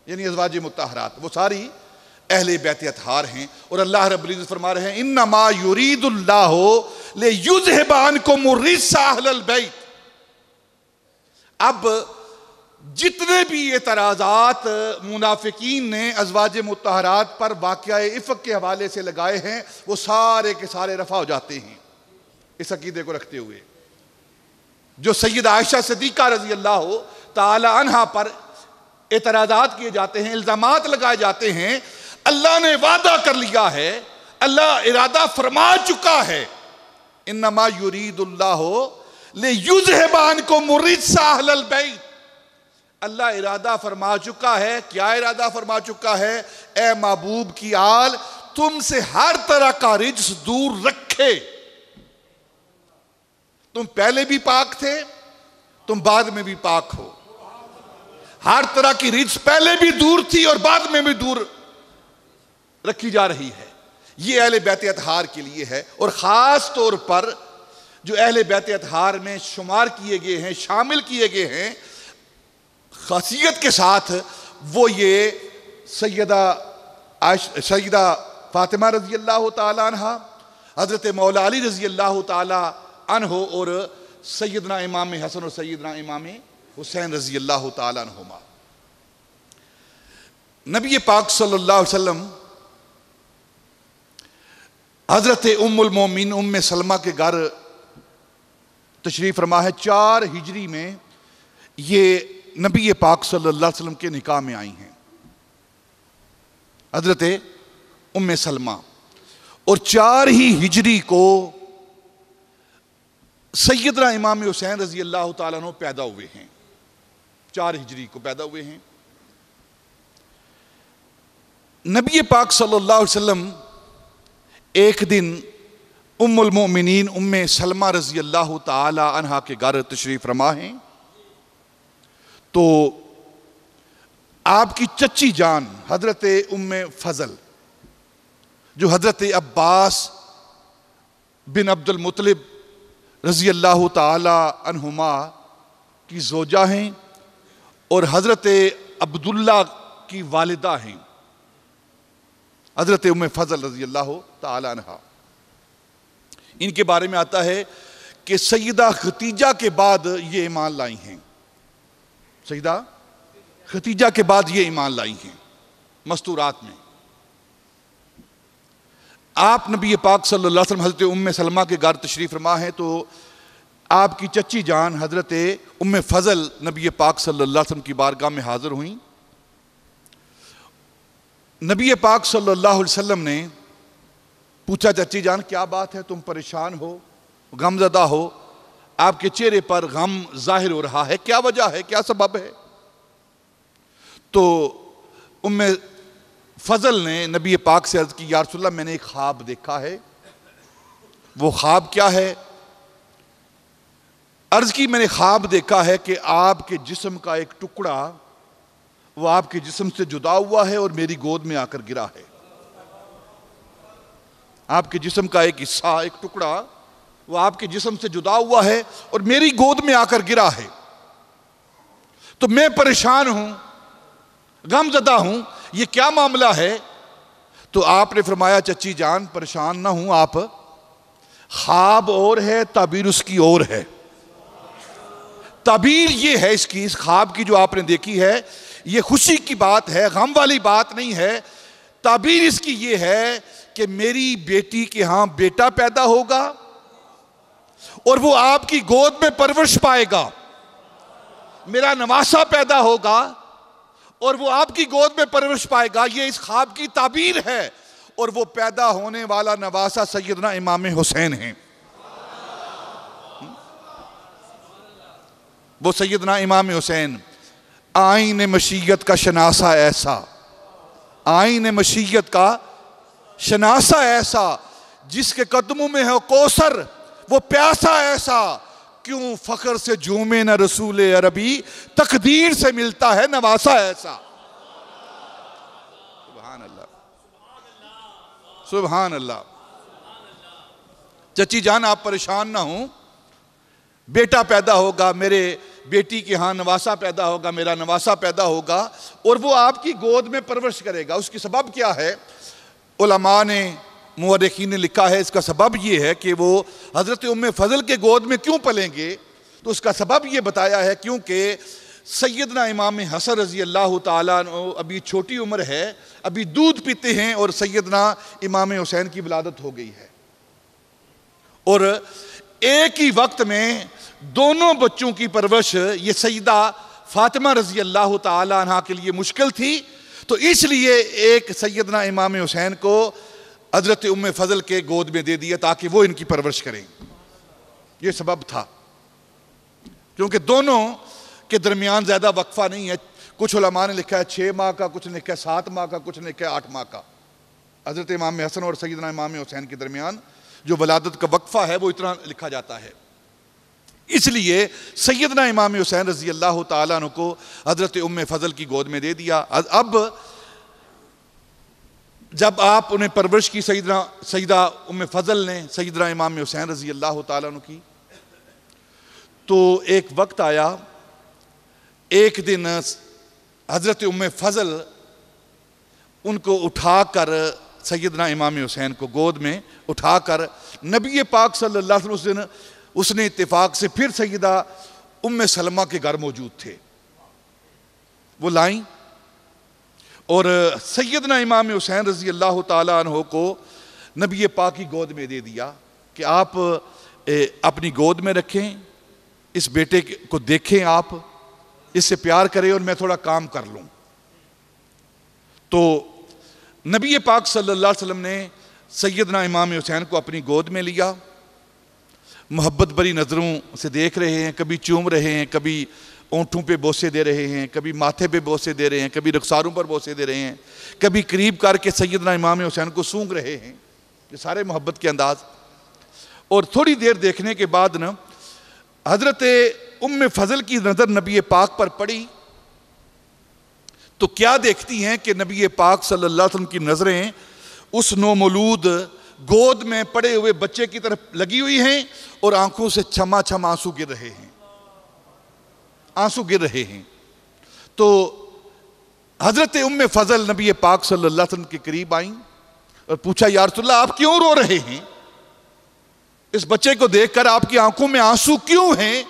यानी अज़वाज मुत्तहरात, वो सारी अहले बैत अतहार हैं। और अल्लाह रब्बुल इज़्ज़त फरमा रहे हैं इन्नमा युरीदुल्लाहु लियुज़हिबा अन्कुम रिज्सा अहलल बैत। अब जितने भी एतराज़ात मुनाफिकीन ने अज़वाज मुत्तहरात पर वाक़या इफ़क के हवाले से लगाए हैं, वो सारे के सारे रफ़ा हो जाते हैं इस अकीदे को रखते हुए। जो सैयदा आयशा सिद्दीक़ा रज़ी अल्लाह ताला अन्हा पर एतराज़ात किए जाते हैं, इल्ज़ामात लगाए जाते हैं, अल्लाह ने वादा कर लिया है, अल्लाह इरादा फरमा चुका है, इन्नमा युरीदुल्लाहु लियुज़हिबा अन्कुम रिज्सा अहलल बैत। अल्लाह इरादा फरमा चुका है। क्या इरादा फरमा चुका है? ए महबूब की आल, तुमसे हर तरह का रिज्स दूर रखे। तुम पहले भी पाक थे, तुम बाद में भी पाक हो। हर तरह की रिज्स पहले भी दूर थी और बाद में भी दूर रखी जा रही है। ये अहले बैत अतहार के लिए है। और ख़ास तौर पर जो अहले बैत अतहार में शुमार किए गए हैं, शामिल किए गए हैं खासियत के साथ, वो ये सैयदा फातिमा रज़ी अल्लाह ताला अन्हा, हज़रत मौला अली रज़ी अल्लाह ताला अन्हो और सैयदना इमाम हसन और सैयदना इमाम हुसैन रज़ी अल्लाह ताला अन्हुमा। नबी पाक सल्लल्लाहु अलैहि वसल्लम हज़रत उम्मुल मोमिन उम्मे सलमा के घर तशरीफ़ फरमा है। 4 हिजरी में ये नबी पाक सल्लल्लाहु अलैहि वसल्लम के निकाह में आई हैं हज़रत उम्मे सलमा, और 4 ही हिजरी को सैयदना इमाम हुसैन रज़ी अल्लाह ताला अन्हु पैदा हुए हैं। 4 हिजरी को पैदा हुए हैं। नबी पाक सल्लल्लाहु अलैहि वसल्लम एक दिन उम्मुल मोमिनीन उम्मे सलमा रज़ी अल्लाह ताला अन्हा के घर तशरीफ़ फरमा हैं, तो आपकी चच्ची जान हज़रत उम्मे फ़ज़ल, जो हज़रत अब्बास बिन अब्दुल मुत्तलिब रज़ी अल्लाह ताला अन्हुमा की ज़ौजा हैं और हज़रत अब्दुल्ला की वालिदा हैं, हज़रत उम्मे फ़ज़ल रज़ी अल्लाह ताला अन्हा। इनके बारे में आता है कि सैयदा खतीजा के बाद ये ईमान लाई हैं। सैयदा खतीजा के बाद ये ईमान लाई हैं मस्तूरात में। आप नबी पाक सल्लल्लाहु अलैहि वसल्लम हज़रत उम्मे सलमा के घर तशरीफ़ फरमा है, तो आपकी चच्ची जान हज़रत उम्मे फ़ज़ल नबी पाक सल्लल्लाहु अलैहि वसल्लम की बारगाह में हाज़िर हुई। नबी पाक सल्लल्लाहु अलैहि वसल्लम ने पूछा, चच्ची जान क्या बात है, तुम परेशान हो, गमज़दा हो, आपके चेहरे पर गम जाहिर हो रहा है, क्या वजह है, क्या सबब है? तो उम्मे फ़ज़ल ने नबी पाक से अर्ज़ की, या रसूलल्लाह मैंने एक ख्वाब देखा है। वो ख्वाब क्या है? अर्ज़ की मैंने ख्वाब देखा है कि आपके जिस्म का एक टुकड़ा वो आपके जिस्म से जुदा हुआ है और मेरी गोद में आकर गिरा है। आपके जिस्म का एक हिस्सा, एक टुकड़ा वो आपके जिस्म से जुदा हुआ है और मेरी गोद में आकर गिरा है। तो मैं परेशान हूं, गमज़दा हूं, ये क्या मामला है? तो आपने फरमाया, चच्ची जान परेशान ना हूं आप, ख्वाब और है, ताबीर उसकी और है। ताबीर ये है इसकी, इस ख्वाब की जो आपने देखी है, ये खुशी की बात है, गम वाली बात नहीं है। ताबीर इसकी ये है कि मेरी बेटी के यहां बेटा पैदा होगा और वो आपकी गोद में परवरिश पाएगा। मेरा नवासा पैदा होगा और वो आपकी गोद में परवरिश पाएगा, ये इस ख्वाब की ताबीर है। और वो पैदा होने वाला नवासा सैयदना इमाम हुसैन है। वो सैयदना इमाम हुसैन आईन मशीयत का शनासा ऐसा, आईन मशीयत का शनासा ऐसा, जिसके कदमों में है कौसर, वो प्यासा ऐसा, क्यों फख्र से झूमे न रसूल अरबी, तकदीर से मिलता है नवासा ऐसा। सुभान अल्लाह, सुभान अल्लाह। चची जान आप परेशान ना हो, बेटा पैदा होगा, मेरे बेटी के यहाँ नवासा पैदा होगा, मेरा नवासा पैदा होगा और वो आपकी गोद में परवरिश करेगा। उसकी सबब क्या है? उलमा ने, मुअर्रिखीन ने लिखा है, इसका सबब ये है कि वो हज़रत उम्मे फ़ज़ल के गोद में क्यों पलेंगे। तो उसका सबब ये बताया है क्योंकि सैयदना इमाम हसन रज़ी अल्लाह ताला अन्हु अभी छोटी उम्र है, अभी दूध पीते हैं और सैयदना इमाम हुसैन की विलादत हो गई है और एक ही वक्त में दोनों बच्चों की परवरिश ये सैयदा फातिमा रज़ी अल्लाह ताला अन्हा के लिए मुश्किल थी। तो इसलिए एक सैयदना इमाम हुसैन को हज़रत उम्मे फ़ज़ल के गोद में दे दिया ताकि वो इनकी परवरिश करें। ये सबब था, क्योंकि दोनों के दरमियान ज़्यादा वक्फा नहीं है। कुछ उलमा ने लिखा है 6 माह का, कुछ ने लिखा है 7 माह का, कुछ ने लिखा है 8 माह का। हज़रत इमाम हसन और सैयदना इमाम हुसैन के दरमियान जो वलादत का वक्फा है वो इतना लिखा जाता है। इसलिए सैयदना इमाम हुसैन रज़ी अल्लाह ताला अन्हु को हज़रत उम्मे फ़ज़ल की गोद में दे दिया। अब जब आप उन्हें परवरिश की सैयदा उम्मे फ़ज़ल ने सैयदना इमाम हुसैन रज़ी अल्लाह ताला अन्हु की, तो एक वक्त आया, एक दिन हज़रत उम्मे फ़ज़ल उनको उठाकर, सैयदना इमाम हुसैन को गोद में उठाकर नबी पाक सल्लल्लाहु अलैहि वसल्लम उसने इत्तेफाक से फिर सैयदा उम्मे सलमा के घर मौजूद थे, वो लाई और सैयदना इमाम हुसैन रज़ी अल्लाह ताला अन्हु को नबी पाक की गोद में दे दिया कि आप अपनी गोद में रखें, इस बेटे को देखें, आप इससे प्यार करें और मैं थोड़ा काम कर लूँ। तो नबी पाक सल्लल्लाहु अलैहि वसल्लम ने सैयदना इमाम हुसैन को अपनी गोद में लिया, मोहब्बत भरी नज़रों से देख रहे हैं, कभी चूम रहे हैं, कभी ओंठों पे बोसे दे रहे हैं, कभी माथे पे बोसे दे रहे हैं, कभी रुखसारों पर बोसे दे रहे हैं, कभी करीब करके सैयदना इमाम हुसैन को सूंघ रहे हैं। ये सारे मोहब्बत के अंदाज। और थोड़ी देर देखने के बाद न हज़रत उम्मे फ़ज़ल की नज़र नबी पाक पर पड़ी तो क्या देखती हैं कि नबी पाक सल्लल्लाहु अलैहि वसल्लम की नज़रें उस नौमौलूद गोद में पड़े हुए बच्चे की तरफ लगी हुई हैं और आंखों से छमा छम आंसू गिर रहे हैं, आंसू गिर रहे हैं। तो हज़रत उम्मे फ़ज़ल नबी पाक सल्लल्लाहु अलैहि वसल्लम के करीब आई और पूछा, या रसूलल्लाह आप क्यों रो रहे हैं? इस बच्चे को देखकर आपकी आंखों में आंसू क्यों हैं?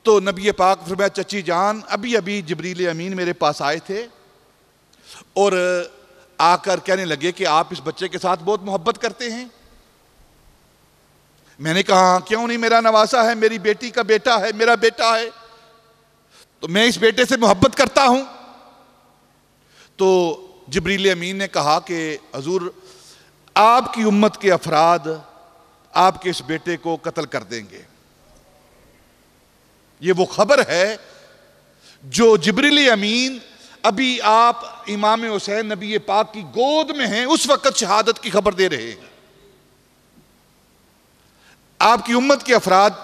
तो नबी पाक फरमाया, चची जान, अभी अभी जिब्रील अमीन मेरे पास आए थे और आकर कहने लगे कि आप इस बच्चे के साथ बहुत मोहब्बत करते हैं। मैंने कहा क्यों नहीं, मेरा नवासा है, मेरी बेटी का बेटा है, मेरा बेटा है, तो मैं इस बेटे से मोहब्बत करता हूं। तो जिब्रील अमीन ने कहा कि हुजूर आपकी उम्मत के अफराद आपके इस बेटे को कत्ल कर देंगे। ये वो खबर है जो जिब्रील अमीन अभी आप इमाम हुसैन नबी पाक की गोद में हैं उस वक्त शहादत की खबर दे रहे हैं। आपकी उम्मत के अफराद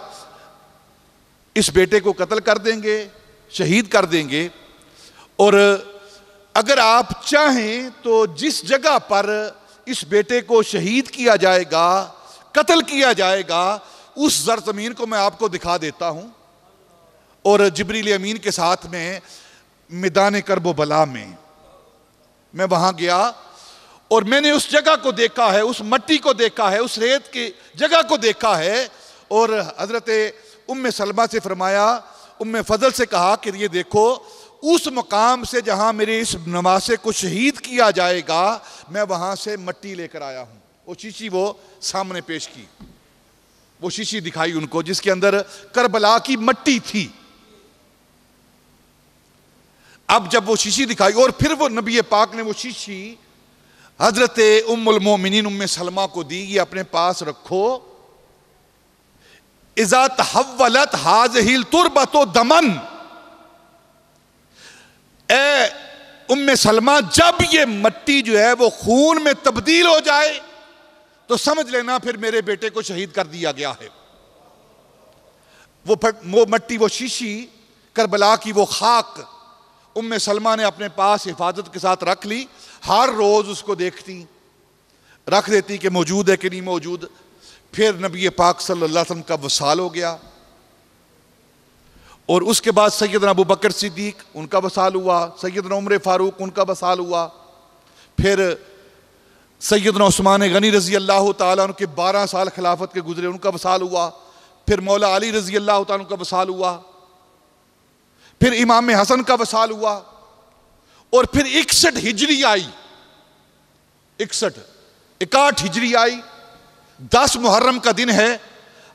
इस बेटे को कत्ल कर देंगे, शहीद कर देंगे, और अगर आप चाहें तो जिस जगह पर इस बेटे को शहीद किया जाएगा, कत्ल किया जाएगा, उस ज़रज़मीन को मैं आपको दिखा देता हूं। और जिब्रील अमीन के साथ में मैदान करबो बला में मैं वहां गया और मैंने उस जगह को देखा है, उस मट्टी को देखा है, उस रेत की जगह को देखा है। और हजरत उम्मे सलमा से फरमाया, उम्मे फजल से कहा कि ये देखो उस मकाम से जहां मेरे इस नवासे को शहीद किया जाएगा, मैं वहां से मट्टी लेकर आया हूं। वो शीशी वो सामने पेश की, वो शीशी दिखाई उनको जिसके अंदर करबला की मट्टी थी। अब जब वो शीशी दिखाई और फिर वो नबी पाक ने वो शीशी हजरत उम्मुल मोमिनीन उम्मे सलमा को दी, ये अपने पास रखो। इज़ा तहव्वलत हाज़िहिल तुरबतो दमन, ए उम्मे सलमा जब ये मट्टी जो है वो खून में तब्दील हो जाए तो समझ लेना फिर मेरे बेटे को शहीद कर दिया गया है। वो मट्टी, वो शीशी, करबला की वो खाक उम्मे सलमा ने अपने पास हिफाजत के साथ रख ली। हर रोज उसको देखती, रख देती कि मौजूद है कि नहीं मौजूद। फिर नबी पाक सल्लल्लाहु अलैहि वसल्लम का वसाल हो गया और उसके बाद सैयदना अबू बकर सिद्दीक उनका वसाल हुआ, सैयदना उमर फारूक उनका वसाल हुआ, फिर सैयदना उस्मान गनी रजी अल्लाह ताला अन्हु के 12 साल खिलाफत के गुजरे, उनका वसाल हुआ। फिर मौला अली रजी अल्लाह ताला अन्हु का वसाल हुआ, फिर इमाम हसन का वसाल हुआ और फिर 61 हिजरी आई, 61 हिजरी आई। 10 मुहर्रम का दिन है।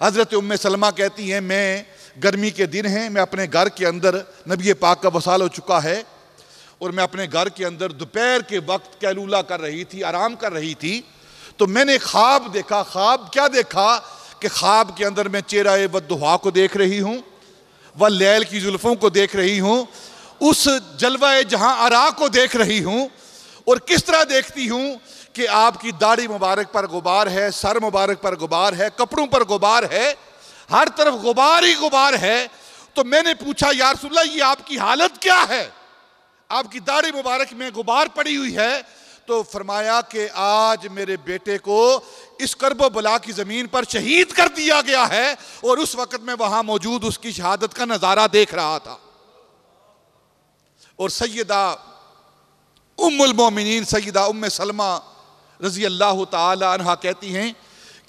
हजरत उम्मे सलमा कहती हैं मैं, गर्मी के दिन हैं, मैं अपने घर के अंदर, नबी पाक का वसाल हो चुका है और मैं अपने घर के अंदर दोपहर के वक्त कैलूला कर रही थी, आराम कर रही थी, तो मैंने ख्वाब देखा। ख्वाब क्या देखा कि ख्वाब के अंदर मैं चेहरा वद्दुहा को देख रही हूँ, वह लैल की जुल्फों को देख रही हूँ, उस जलवा जहां आरा को देख रही हूँ। और किस तरह देखती हूँ कि आपकी दाढ़ी मुबारक पर गुबार है, सर मुबारक पर गुबार है, कपड़ों पर गुबार है, हर तरफ गुबार ही गुबार है। तो मैंने पूछा या रसूलल्लाह ये आपकी हालत क्या है, आपकी दाढ़ी मुबारक में गुबार पड़ी हुई है। तो फरमाया कि आज मेरे बेटे को इस करबो बला की जमीन पर शहीद कर दिया गया है और उस वक्त मैं वहां मौजूद उसकी शहादत का नजारा देख रहा था। और सैयदा उम्मुल मोमिनीन सैयदा उम्मे सलमा रजी अल्लाह ताला अन्हा कहती हैं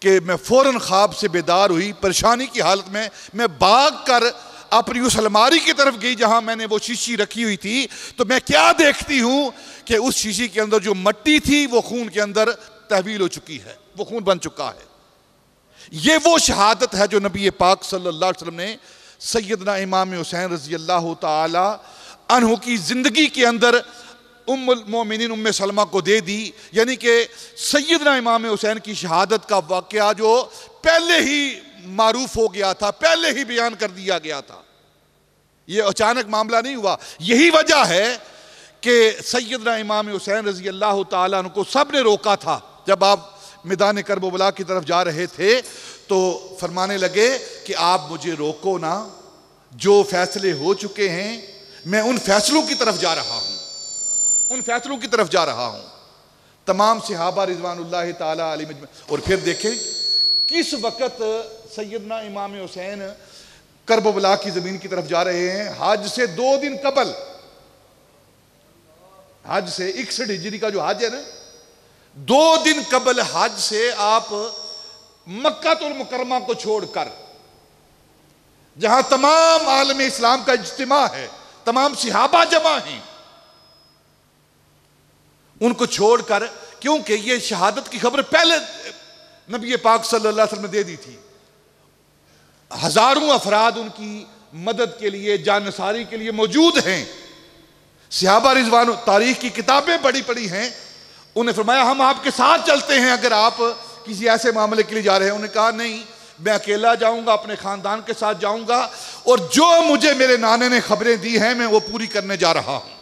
कि मैं फौरन ख्वाब से बेदार हुई, परेशानी की हालत में मैं भाग कर अपनी उस अलमारी की तरफ गई जहां मैंने वो शीशी रखी हुई थी। तो मैं क्या देखती हूं कि उस शीशी के अंदर जो मट्टी थी वो खून के अंदर तहवील हो चुकी है, वो खून बन चुका है। ये वो शहादत है जो नबी पाक सल्लल्लाहु अलैहि वसल्लम ने सैयदना इमाम हुसैन रजी अल्लाह ताला अन्हु की जिंदगी के अंदर उम्मुल मोमिनीन उम्मे सलमा को दे दी। यानी कि सैयदना इमाम हुसैन की शहादत का वाकया जो पहले ही मारूफ हो गया था, पहले ही बयान कर दिया गया था, ये अचानक मामला नहीं हुआ। यही वजह है कि सैयदना इमाम हुसैन रजी अल्लाह ताला अन्हु को सब ने रोका था। जब आप मैदान करबला की तरफ जा रहे थे तो फरमाने लगे कि आप मुझे रोको ना, जो फैसले हो चुके हैं मैं उन फैसलों की तरफ जा रहा हूं, उन फैसलों की तरफ जा रहा हूं। तमाम सहाबा रिजवानुल्लाह ताला अलैहिम। और फिर देखें किस वक्त सैयदना इमाम हुसैन करबला की जमीन की तरफ जा रहे हैं। हज से 2 दिन कबल, हज से 61 हिजरी का जो हज है ना, 2 दिन कबल हज से आप मक्कातुल मुकर्रमा को छोड़कर, जहां तमाम आलम इस्लाम का इज्तिमा है, तमाम सहाबा जमा हैं, उनको छोड़कर, क्योंकि ये शहादत की खबर पहले नबी पाक सल्लल्लाहु अलैहि वसल्लम ने दे दी थी। हजारों अफराद उनकी मदद के लिए, जानसारी के लिए मौजूद हैं। सहाबा रिजवान तारीख की किताबें बड़ी पड़ी हैं। उन्हें फरमाया हम आपके साथ चलते हैं अगर आप किसी ऐसे मामले के लिए जा रहे हैं। उन्होंने कहा नहीं, मैं अकेला जाऊंगा, अपने खानदान के साथ जाऊंगा और जो मुझे मेरे नाने ने खबरें दी हैं मैं वो पूरी करने जा रहा हूं।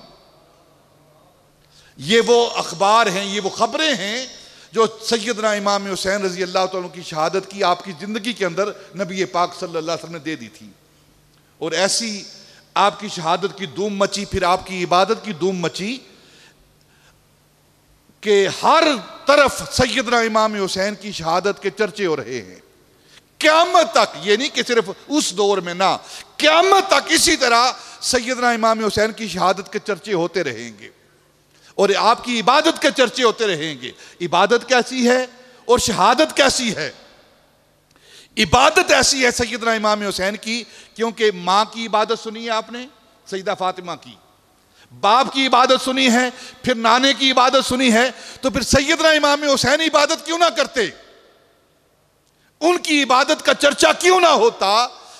ये वो अखबार हैं, ये वो खबरें हैं जो सैयदना इमाम हुसैन रजी अल्लाह तआला की शहादत की आपकी ज़िंदगी के अंदर नबी पाक सल्लल्लाहु अलैहि वसल्लम ने दे दी थी। और ऐसी आपकी शहादत की धूम मची, फिर आपकी इबादत की धूम मची कि हर तरफ सैयदना इमाम हुसैन की शहादत के चर्चे हो रहे हैं क़यामत तक। ये नहीं कि सिर्फ उस दौर में ना, क़यामत तक इसी तरह सैयदना इमाम हुसैन की शहादत के चर्चे होते रहेंगे। और आपकी इबादत के चर्चे होते रहेंगे। इबादत कैसी है और शहादत कैसी है? इबादत ऐसी है सैयदना इमाम हुसैन की, क्योंकि माँ की इबादत सुनी है आपने, सैयदा फातिमा की, बाप की इबादत सुनी है, फिर नाने की इबादत सुनी है, तो फिर सैयदना इमाम हुसैन इबादत क्यों ना करते? उनकी इबादत का चर्चा क्यों ना होता?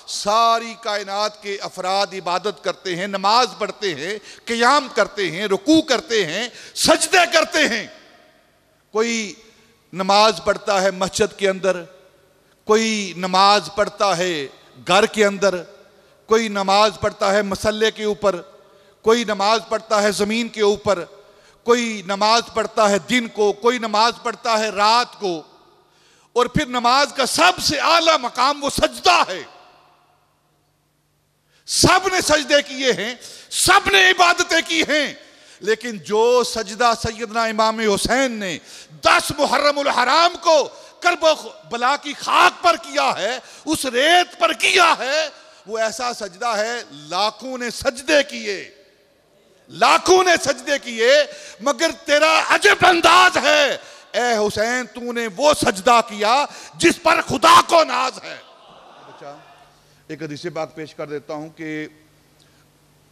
सारी कायनात के अफराद इबादत करते हैं, नमाज पढ़ते हैं, क़ियाम करते हैं, रुकू करते हैं, सजदे करते हैं। कोई नमाज पढ़ता है मस्जिद के अंदर, कोई नमाज पढ़ता है घर के अंदर, कोई नमाज पढ़ता है मसल्ले के ऊपर, कोई नमाज पढ़ता है ज़मीन के ऊपर, कोई नमाज पढ़ता है दिन को, कोई नमाज पढ़ता है रात को, और फिर नमाज का सबसे आला मकाम वो सजदा है। सब ने सजदे किए हैं, सब ने इबादतें की हैं, लेकिन जो सजदा सैयदना इमाम हुसैन ने 10 मुहर्रमुल हराम को करबला की खाक पर किया है, उस रेत पर किया है, वो ऐसा सजदा है लाखों ने सजदे किए, लाखों ने सजदे किए, मगर तेरा अजब अंदाज है ए हुसैन, तूने वो सजदा किया जिस पर खुदा को नाज है। अच्छा, एक हदीस पाक पेश कर देता हूं कि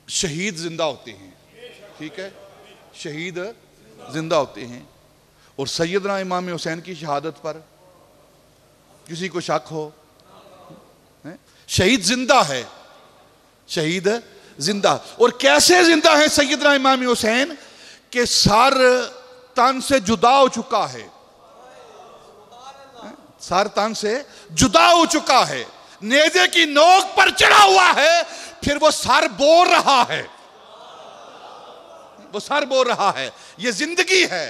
शहीद जिंदा होते हैं, ठीक है, शहीद जिंदा होते हैं, और सैयदना इमाम हुसैन की शहादत पर किसी को शक हो? शहीद जिंदा है, शहीद जिंदा। और कैसे जिंदा है सैयदना इमाम हुसैन के सर तन से जुदा हो चुका है, सर तन से जुदा हो चुका है, नेज़े की नोक पर चढ़ा हुआ है, फिर वो सर बोल रहा है, वो सर बोल रहा है। ये जिंदगी है।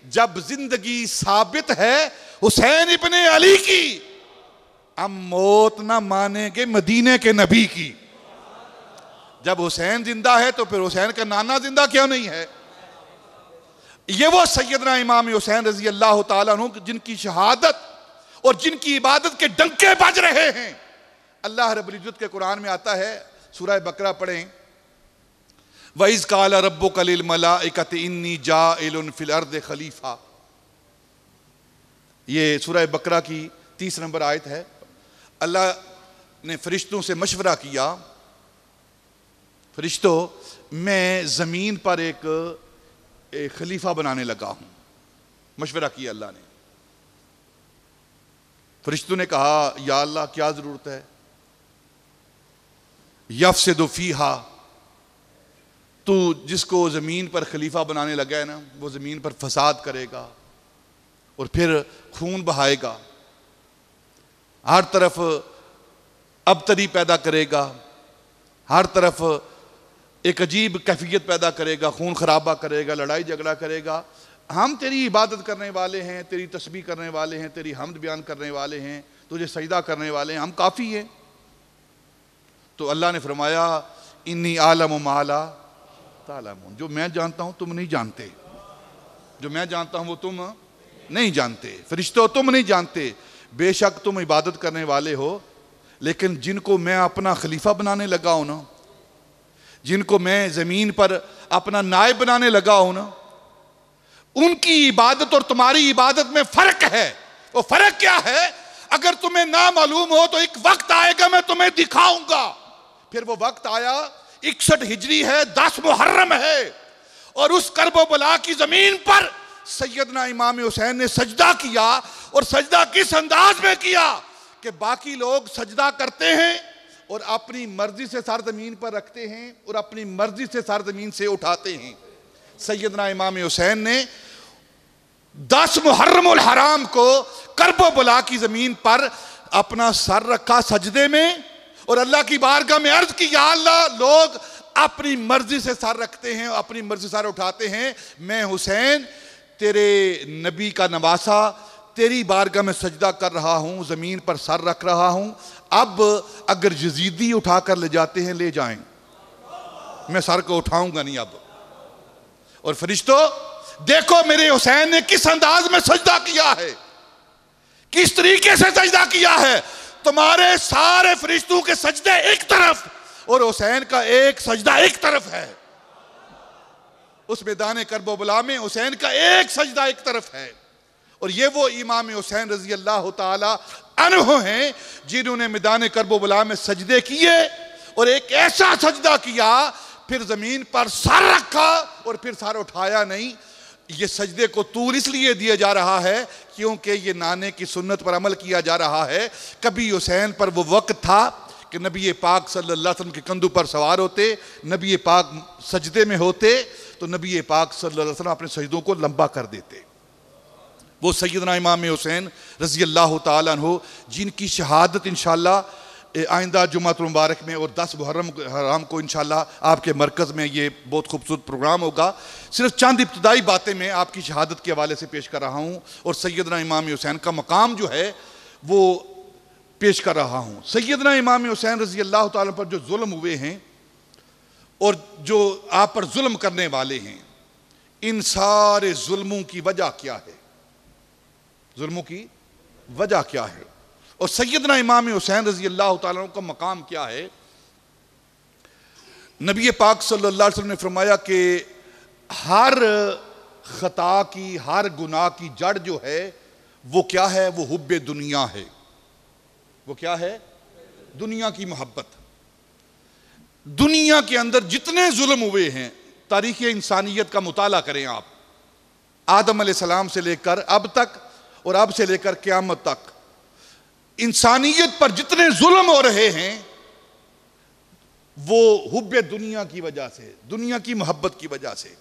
जब जिंदगी साबित है हुसैन इब्ने अली की, हम मौत ना मानेंगे मदीने के नबी की। जब हुसैन जिंदा है तो फिर हुसैन का नाना जिंदा क्यों नहीं है? ये वो सैयदना इमाम हुसैन रजी अल्लाह ताला अन्हु जिनकी शहादत और जिनकी इबादत के डंके बज रहे हैं। अल्लाह रब्बुल इज्जत के कुरान में आता है, सूरह बकरा पढ़ें, वइज़ क़ाला रब्बुका लिल मलाइकति इन्नी जाइलुन फिल अर्दि खलीफा। ये सूरह बकरा की 30 नंबर आयत है। अल्लाह ने फरिश्तों से मशवरा किया, फरिश्तों मैं ज़मीन पर एक खलीफा बनाने लगा हूं। मशवरा किया अल्लाह ने। फरिश्तों ने कहा या अल्लाह क्या जरूरत है? यफ़सिदु फ़ीहा, तू जिसको ज़मीन पर खलीफा बनाने लगा है ना, वो ज़मीन पर फसाद करेगा और फिर खून बहाएगा, हर तरफ अबतरी पैदा करेगा, हर तरफ एक अजीब कैफियत पैदा करेगा, खून खराबा करेगा, लड़ाई झगड़ा करेगा। हम तेरी इबादत करने वाले हैं, तेरी तस्बीह करने वाले हैं, तेरी हम्द बयान करने वाले हैं, तुझे सजदा करने वाले हैं, हम काफ़ी हैं। तो अल्लाह ने फरमाया इन्नी आलम माला तालमून, जो मैं जानता हूँ तुम नहीं जानते, जो मैं जानता हूँ वो तुम नहीं जानते। फरिश्तों तुम नहीं जानते, बेशक तुम इबादत करने वाले हो, लेकिन जिनको मैं अपना खलीफा बनाने लगा हूं ना, जिनको मैं ज़मीन पर अपना नायब बनाने लगा हूं ना, उनकी इबादत और तुम्हारी इबादत में फ़र्क है। वो फ़र्क क्या है? अगर तुम्हें ना मालूम हो तो एक वक्त आएगा मैं तुम्हें दिखाऊंगा। फिर वो वक्त आया, 61 हिजरी है, 10 मुहर्रम है, और उस करबला की ज़मीन पर सैयदना इमाम हुसैन ने सजदा किया। और सजदा किस अंदाज में किया कि बाकी लोग सजदा करते हैं और अपनी मर्जी से सर ज़मीन पर रखते हैं और अपनी मर्जी से सर ज़मीन से उठाते हैं। सैयदना इमाम हुसैन ने 10 मुहर्रमुल हराम को करबला की ज़मीन पर अपना सर रखा सजदे में, और अल्लाह की बारगाह में अर्ज की, या अल्लाह लोग अपनी मर्जी से सर रखते हैं, अपनी मर्जी से सर उठाते हैं, मैं हुसैन तेरे नबी का नवासा तेरी बारगाह में सजदा कर रहा हूं, ज़मीन पर सर रख रहा हूं। अब अगर यजीदी उठा कर ले जाते हैं ले जाएं, मैं सर को उठाऊंगा नहीं अब। और फरिश्तों देखो मेरे हुसैन ने किस अंदाज में सजदा किया है, किस तरीके से सजदा किया है। तुम्हारे सारे फरिश्तों के सजदे एक तरफ और हुसैन का एक सजदा एक तरफ है। उस मैदान करबो बला में हुसैन का एक सजदा एक तरफ है, और ये वो इमाम हुसैन रजी अल्लाह ताला अन्हु हैं जिन्होंने मैदान करबो बला में सजदे किए, और एक ऐसा सजदा किया, फिर जमीन पर सर रखा और फिर सर उठाया नहीं। ये सजदे को तूल इसलिए दिया जा रहा है क्योंकि ये नाने की सुन्नत पर अमल किया जा रहा है। कभी हुसैन पर वो वक्त था कि नबी पाक सल्लल्लाहु अलैहि वसल्लम के कंधों पर सवार होते, नबी पाक सजदे में होते, तो नबी पाक सल्लल्लाहु अलैहि वसल्लम अपने सजदों को लंबा कर देते। वो सैयदना इमाम हुसैन रज़ी अल्लाह ताला अन्हु जिनकी शहादत इंशाअल्लाह आइंदा जुम्मतुल मुबारक में और 10 मुहर्रम हराम को इंशाअल्लाह आपके मरकज़ में ये बहुत खूबसूरत प्रोग्राम होगा। सिर्फ चंद इब्तदाई बातें मैं आपकी शहादत के हवाले से पेश कर रहा हूँ और सैयदना इमाम हुसैन का मकाम जो है वो पेश कर रहा हूँ। सैयदना इमाम हुसैन रज़ी अल्लाह ताला पर जो जुल्म हुए हैं और जो आप पर जुल्म करने वाले हैं, इन सारे जुल्मों की वजह क्या है, जुल्मों की वजह क्या है, और सैयदना इमाम हुसैन रज़ी अल्लाह ताला अन्हु का मकाम क्या है। नबी पाक सल्लल्लाहु अलैहि वसल्लम ने फरमाया कि हर खता की, हर गुनाह की जड़ जो है वो क्या है, वो हुब्बे दुनिया है। वो क्या है? दुनिया की मोहब्बत। दुनिया के अंदर जितने जुल्म हुए हैं, तारीख़ इंसानियत का मुताला करें आप, आदम अलैहिस्सलाम से लेकर अब तक और अब से लेकर क़यामत तक इंसानियत पर जितने जुल्म हो रहे हैं वो हुब्बे दुनिया की वजह से, दुनिया की मोहब्बत की वजह से।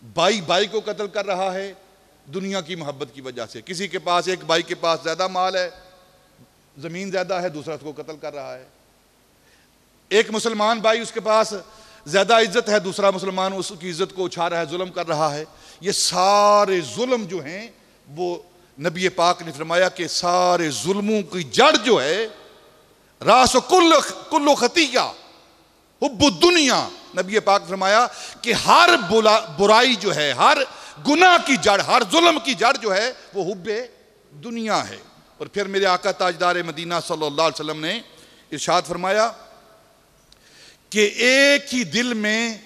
भाई भाई को कत्ल कर रहा है दुनिया की मोहब्बत की वजह से। किसी के पास, एक भाई के पास ज़्यादा माल है, ज़मीन ज़्यादा है, दूसरा उसको कत्ल कर रहा है। एक मुसलमान भाई, उसके पास ज़्यादा इज्जत है, दूसरा मुसलमान उसकी इज्जत को उछा रहा है, जुल्म कर रहा है। ये सारे जुल्म जो हैं वो नबी पाक ने फरमाया कि सारे जुल्मों की जड़ जो है, रास कुल्लो खतिया हुब्बुद दुनिया। नबी पाक ने फरमाया कि हर बुराई जो है, हर गुनाह की जड़, हर जुल्म की जड़ जो है वो हुब्बे दुनिया है। और फिर मेरे आका ताजदार मदीना सल्लल्लाहु अलैहि वसल्लम ने इरशाद फरमाया कि एक ही दिल में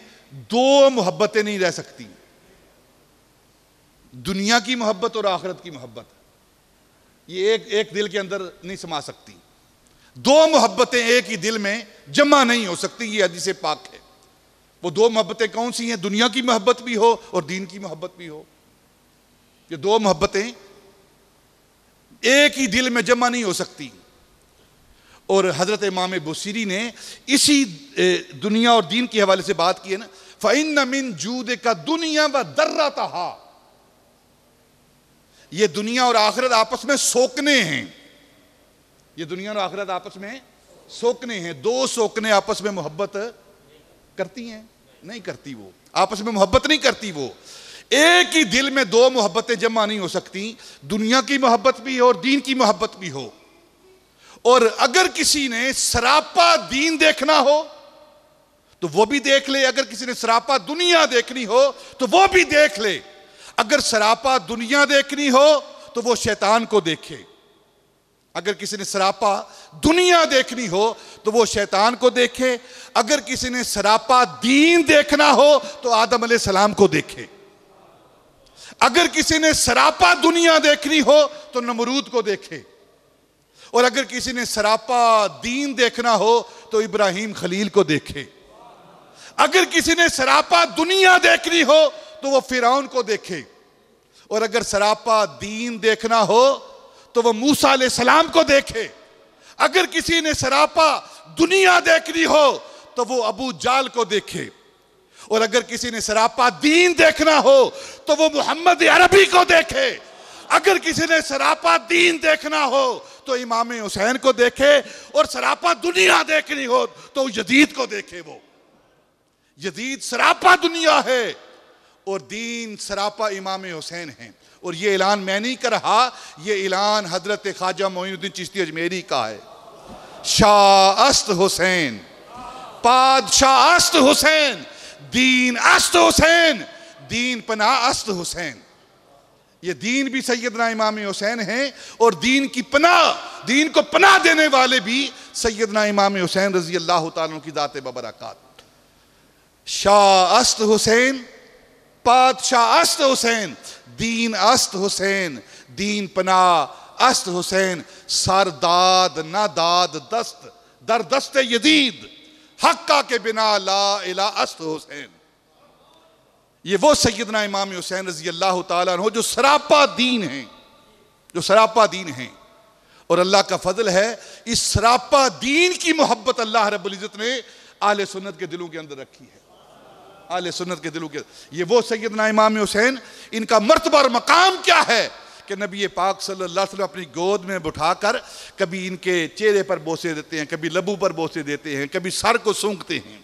दो मोहब्बतें नहीं रह सकती, दुनिया की मोहब्बत और आखिरत की मोहब्बत। ये एक दिल के अंदर नहीं समा सकती। दो मोहब्बतें एक ही दिल में जमा नहीं हो सकती, ये हदीस पाक है। वो दो मोहब्बतें कौन सी हैं? दुनिया की मोहब्बत भी हो और दीन की मोहब्बत भी हो। ये दो मोहब्बतें एक ही दिल में जमा नहीं हो सकती। और हजरत इमाम बुसीरी ने इसी दुनिया और दीन के हवाले से बात की है ना, फ़इन्न मिन जूद का दुनिया व दर्रतहा, ये दुनिया और आखिरत आपस में सोकने हैं। ये दुनिया और आखिरत आपस में सोकने हैं। दो सोकने आपस में मोहब्बत करती हैं? नहीं करती। वो आपस में मोहब्बत नहीं करती। वो एक ही दिल में दो मोहब्बतें जमा नहीं हो सकती, दुनिया की मोहब्बत भी हो और दीन की मोहब्बत भी हो। और अगर किसी ने सरापा दीन देखना हो तो वो भी देख ले, अगर किसी ने सरापा दुनिया देखनी हो तो वो भी देख ले। अगर सरापा दुनिया देखनी हो तो वो शैतान को देखे, अगर किसी ने सरापा दुनिया देखनी हो तो वो शैतान को देखे, अगर किसी ने सरापा दीन देखना हो तो आदम अलैहिस्सलाम को देखे, अगर किसी ने सरापा दुनिया देखनी हो तो नमरूद को देखे, और अगर किसी ने सरापा दीन देखना हो तो इब्राहिम खलील को देखे, अगर किसी ने सरापा दुनिया देखनी हो तो वो फिरौन को देखे, और अगर सरापा दीन देखना हो तो वो मूसा अलैहिस्सलाम को देखे, अगर किसी ने सरापा दुनिया देखनी हो तो वो अबू जाल को देखे, और अगर किसी ने सरापा दीन देखना हो तो वो मोहम्मद अरबी को देखे, अगर किसी ने सरापा दीन देखना हो तो इमाम हुसैन को देखे, और सरापा दुनिया देखनी हो तो यजीद को देखे। वो यजीद सरापा दुनिया है और दीन सरापा इमाम हुसैन है। और ये ऐलान मैं नहीं कर रहा, ये ऐलान हजरत ख्वाजा मोइनुद्दीन चिश्ती अजमेरी का है। शाह अस्त हुसैन, पादशाह अस्त हुसैन, दीन अस्त हुसैन, दीन पनाह अस्त हुसैन। ये दीन भी सैयदना इमाम हुसैन है और दीन की पनाह, दीन को पनाह देने वाले भी सैयदना इमाम हुसैन रजी अल्लाह तआला की ज़ात बबरकात। शाह अस्त हुसैन पादशाह अस्त हुसैन, दीन अस्त हुसैन, दीन पना अस्त हुसैन, सरदाद नादाद दस्त दर दस्त यदीद, हक्का के बिना ला इला अस्त हुसैन। ये वो सैयदना इमाम हुसैन रजी अल्लाह ताला अन्हु जो सरापा दीन हैं, जो सरापा दीन हैं। और अल्लाह का फजल है, इस सरापा दीन की मोहब्बत अल्लाह रब्बुल इज्जत ने आले सुन्नत के दिलों के अंदर रखी है। आले सुन्नत के दिलों के, ये वो सैयदना इमाम हुसैन, इनका मर्तबा और मकाम क्या है कि नबी पाक सल्लल्लाहु अलैहि वसल्लम अपनी गोद में बिठाकर कभी इनके चेहरे पर बोसे देते हैं, कभी लबू पर बोसे देते हैं, कभी सर को सूंघते हैं।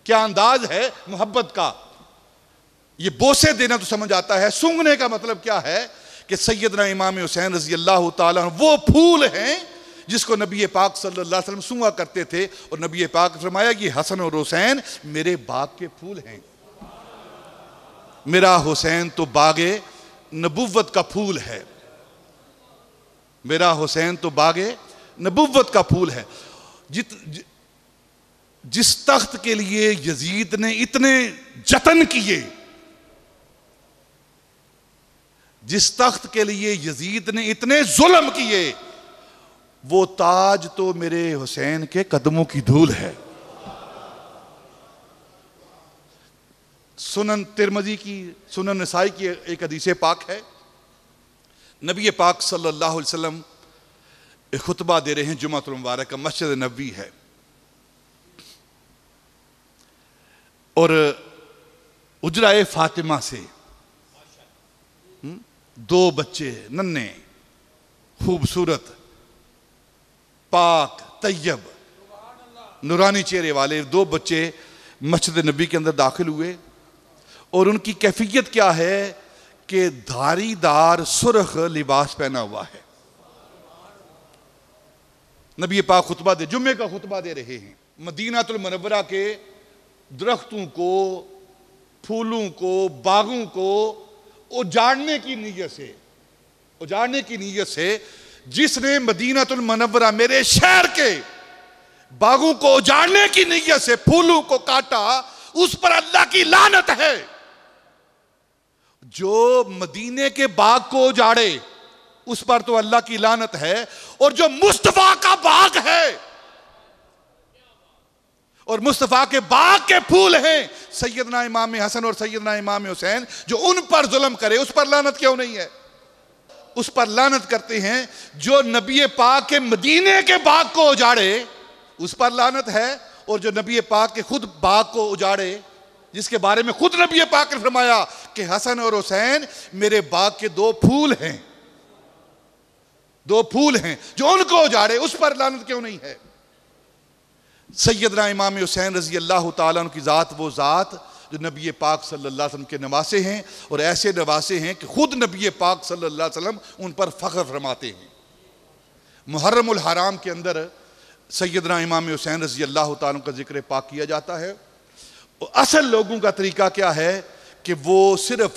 क्या अंदाज है मोहब्बत का। ये बोसे देना तो समझ आता है, सूंघने का मतलब क्या है कि सैयदना इमाम हुसैन रजी अल्लाह ताला वो फूल हैं जिसको नबी पाक सल्लल्लाहु अलैहि वसल्लम सूंघा करते थे। और नबी पाक ने फरमाया कि हसन और हुसैन मेरे बाग के फूल हैं। मेरा हुसैन तो बागे नबुव्वत का फूल है, मेरा हुसैन तो बागे नबुव्वत का फूल है। जिस तख्त के लिए यजीद ने इतने जतन किए, जिस तख्त के लिए यजीद ने इतने जुल्म किए, वो ताज तो मेरे हुसैन के कदमों की धूल है। सुनन तिरमिज़ी की, सुनन नसाई की एक हदीस पाक है, नबी पाक सल्लल्लाहु अलैहि वसल्लम एक खुतबा दे रहे हैं, जुम्मतुल मुबारक का, मस्जिद नबवी है, और उजराए फातिमा से दो बच्चे नन्हे खूबसूरत पाक तैयब नूरानी चेहरे वाले दो बच्चे मस्जिद नबी के अंदर दाखिल हुए। और उनकी कैफियत क्या है कि धारीदार सुर्ख लिबास पहना हुआ है। नबी पाक खुतबा दे, जुम्मे का खुतबा दे रहे हैं, मदीनातुल मुनव्वरा के दरख्तों को, फूलों को, बागों को उजाड़ने की नीयत से, उजाड़ने की नीयत से, जिसने मदीनातुल मुनव्वरा मेरे शहर के बागों को उजाड़ने की नीयत से फूलों को काटा, उस पर अल्लाह की लानत है। जो मदीने के बाग को उजाड़े उस पर तो अल्लाह की लानत है। और जो मुस्तफा का बाग है और मुस्तफा के बाग के फूल हैं सैयदना इमाम हसन और सैयदना इमाम हुसैन, जो उन पर जुल्म करे उस पर लानत क्यों नहीं है। उस पर लानत करते हैं जो नबी पाक के मदीने के बाग को उजाड़े, उस पर लानत है। और जो नबी पाक के खुद बाग को उजाड़े, जिसके बारे में खुद नबी पाक ने फरमाया कि हसन और हुसैन मेरे बाग के दो फूल हैं, दो फूल हैं, जो उनको उजाड़े उस पर लानत क्यों नहीं है। सैयदना इमाम हुसैन रजी अल्लाह ताला अन्हु की ज़ात वो ज़ात जो नबी पाक सल्लल्लाहु अलैहि वसल्लम के नवासे हैं, और ऐसे नवासे हैं कि खुद नबी पाक सल्लल्लाहु अलैहि वसल्लम उन पर फ़ख्र फरमाते हैं। मुहर्रमुल हराम के अंदर सैयदना इमाम हुसैन रजी अल्लाह ताला का जिक्र पाक किया जाता है। असल लोगों का तरीका क्या है कि वो सिर्फ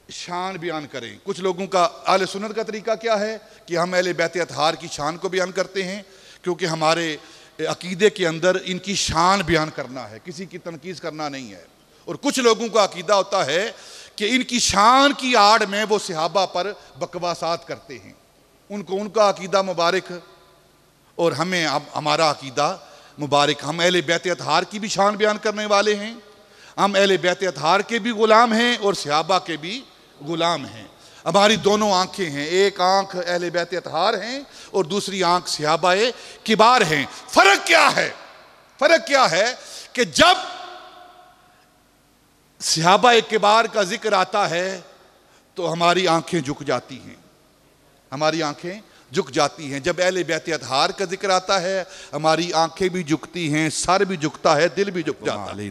शान बयान करें। कुछ लोगों का, आले सुन्नत का तरीका क्या है कि हम अहले बैत अतहार की शान को बयान करते हैं, क्योंकि हमारे अकीदे के अंदर इनकी शान बयान करना है, किसी की तनकीज़ करना नहीं है। और कुछ लोगों का अकीदा होता है कि इनकी शान की आड़ में वो सहाबा पर बकवासात करते हैं। उनको उनका अकीदा मुबारक और हमें हमारा अकीदा मुबारक। हम अहले बैत अतहार की भी शान बयान करने वाले हैं, हम अहले बैत अतहार के भी गुलाम हैं और सहाबा के भी गुलाम हैं। हमारी दोनों आंखें हैं, एक आंख अहले बैत अतहार हैं और दूसरी आंख सहाबाए किबार हैं। फर्क क्या है? फर्क क्या है कि जब सहाबाए किबार का जिक्र आता है तो हमारी आंखें झुक जाती हैं, हमारी आंखें झुक जाती हैं। जब अहले बैत अतहार का जिक्र आता है हमारी आंखें भी झुकती हैं, सर भी झुकता है, दिल भी झुक जाता है।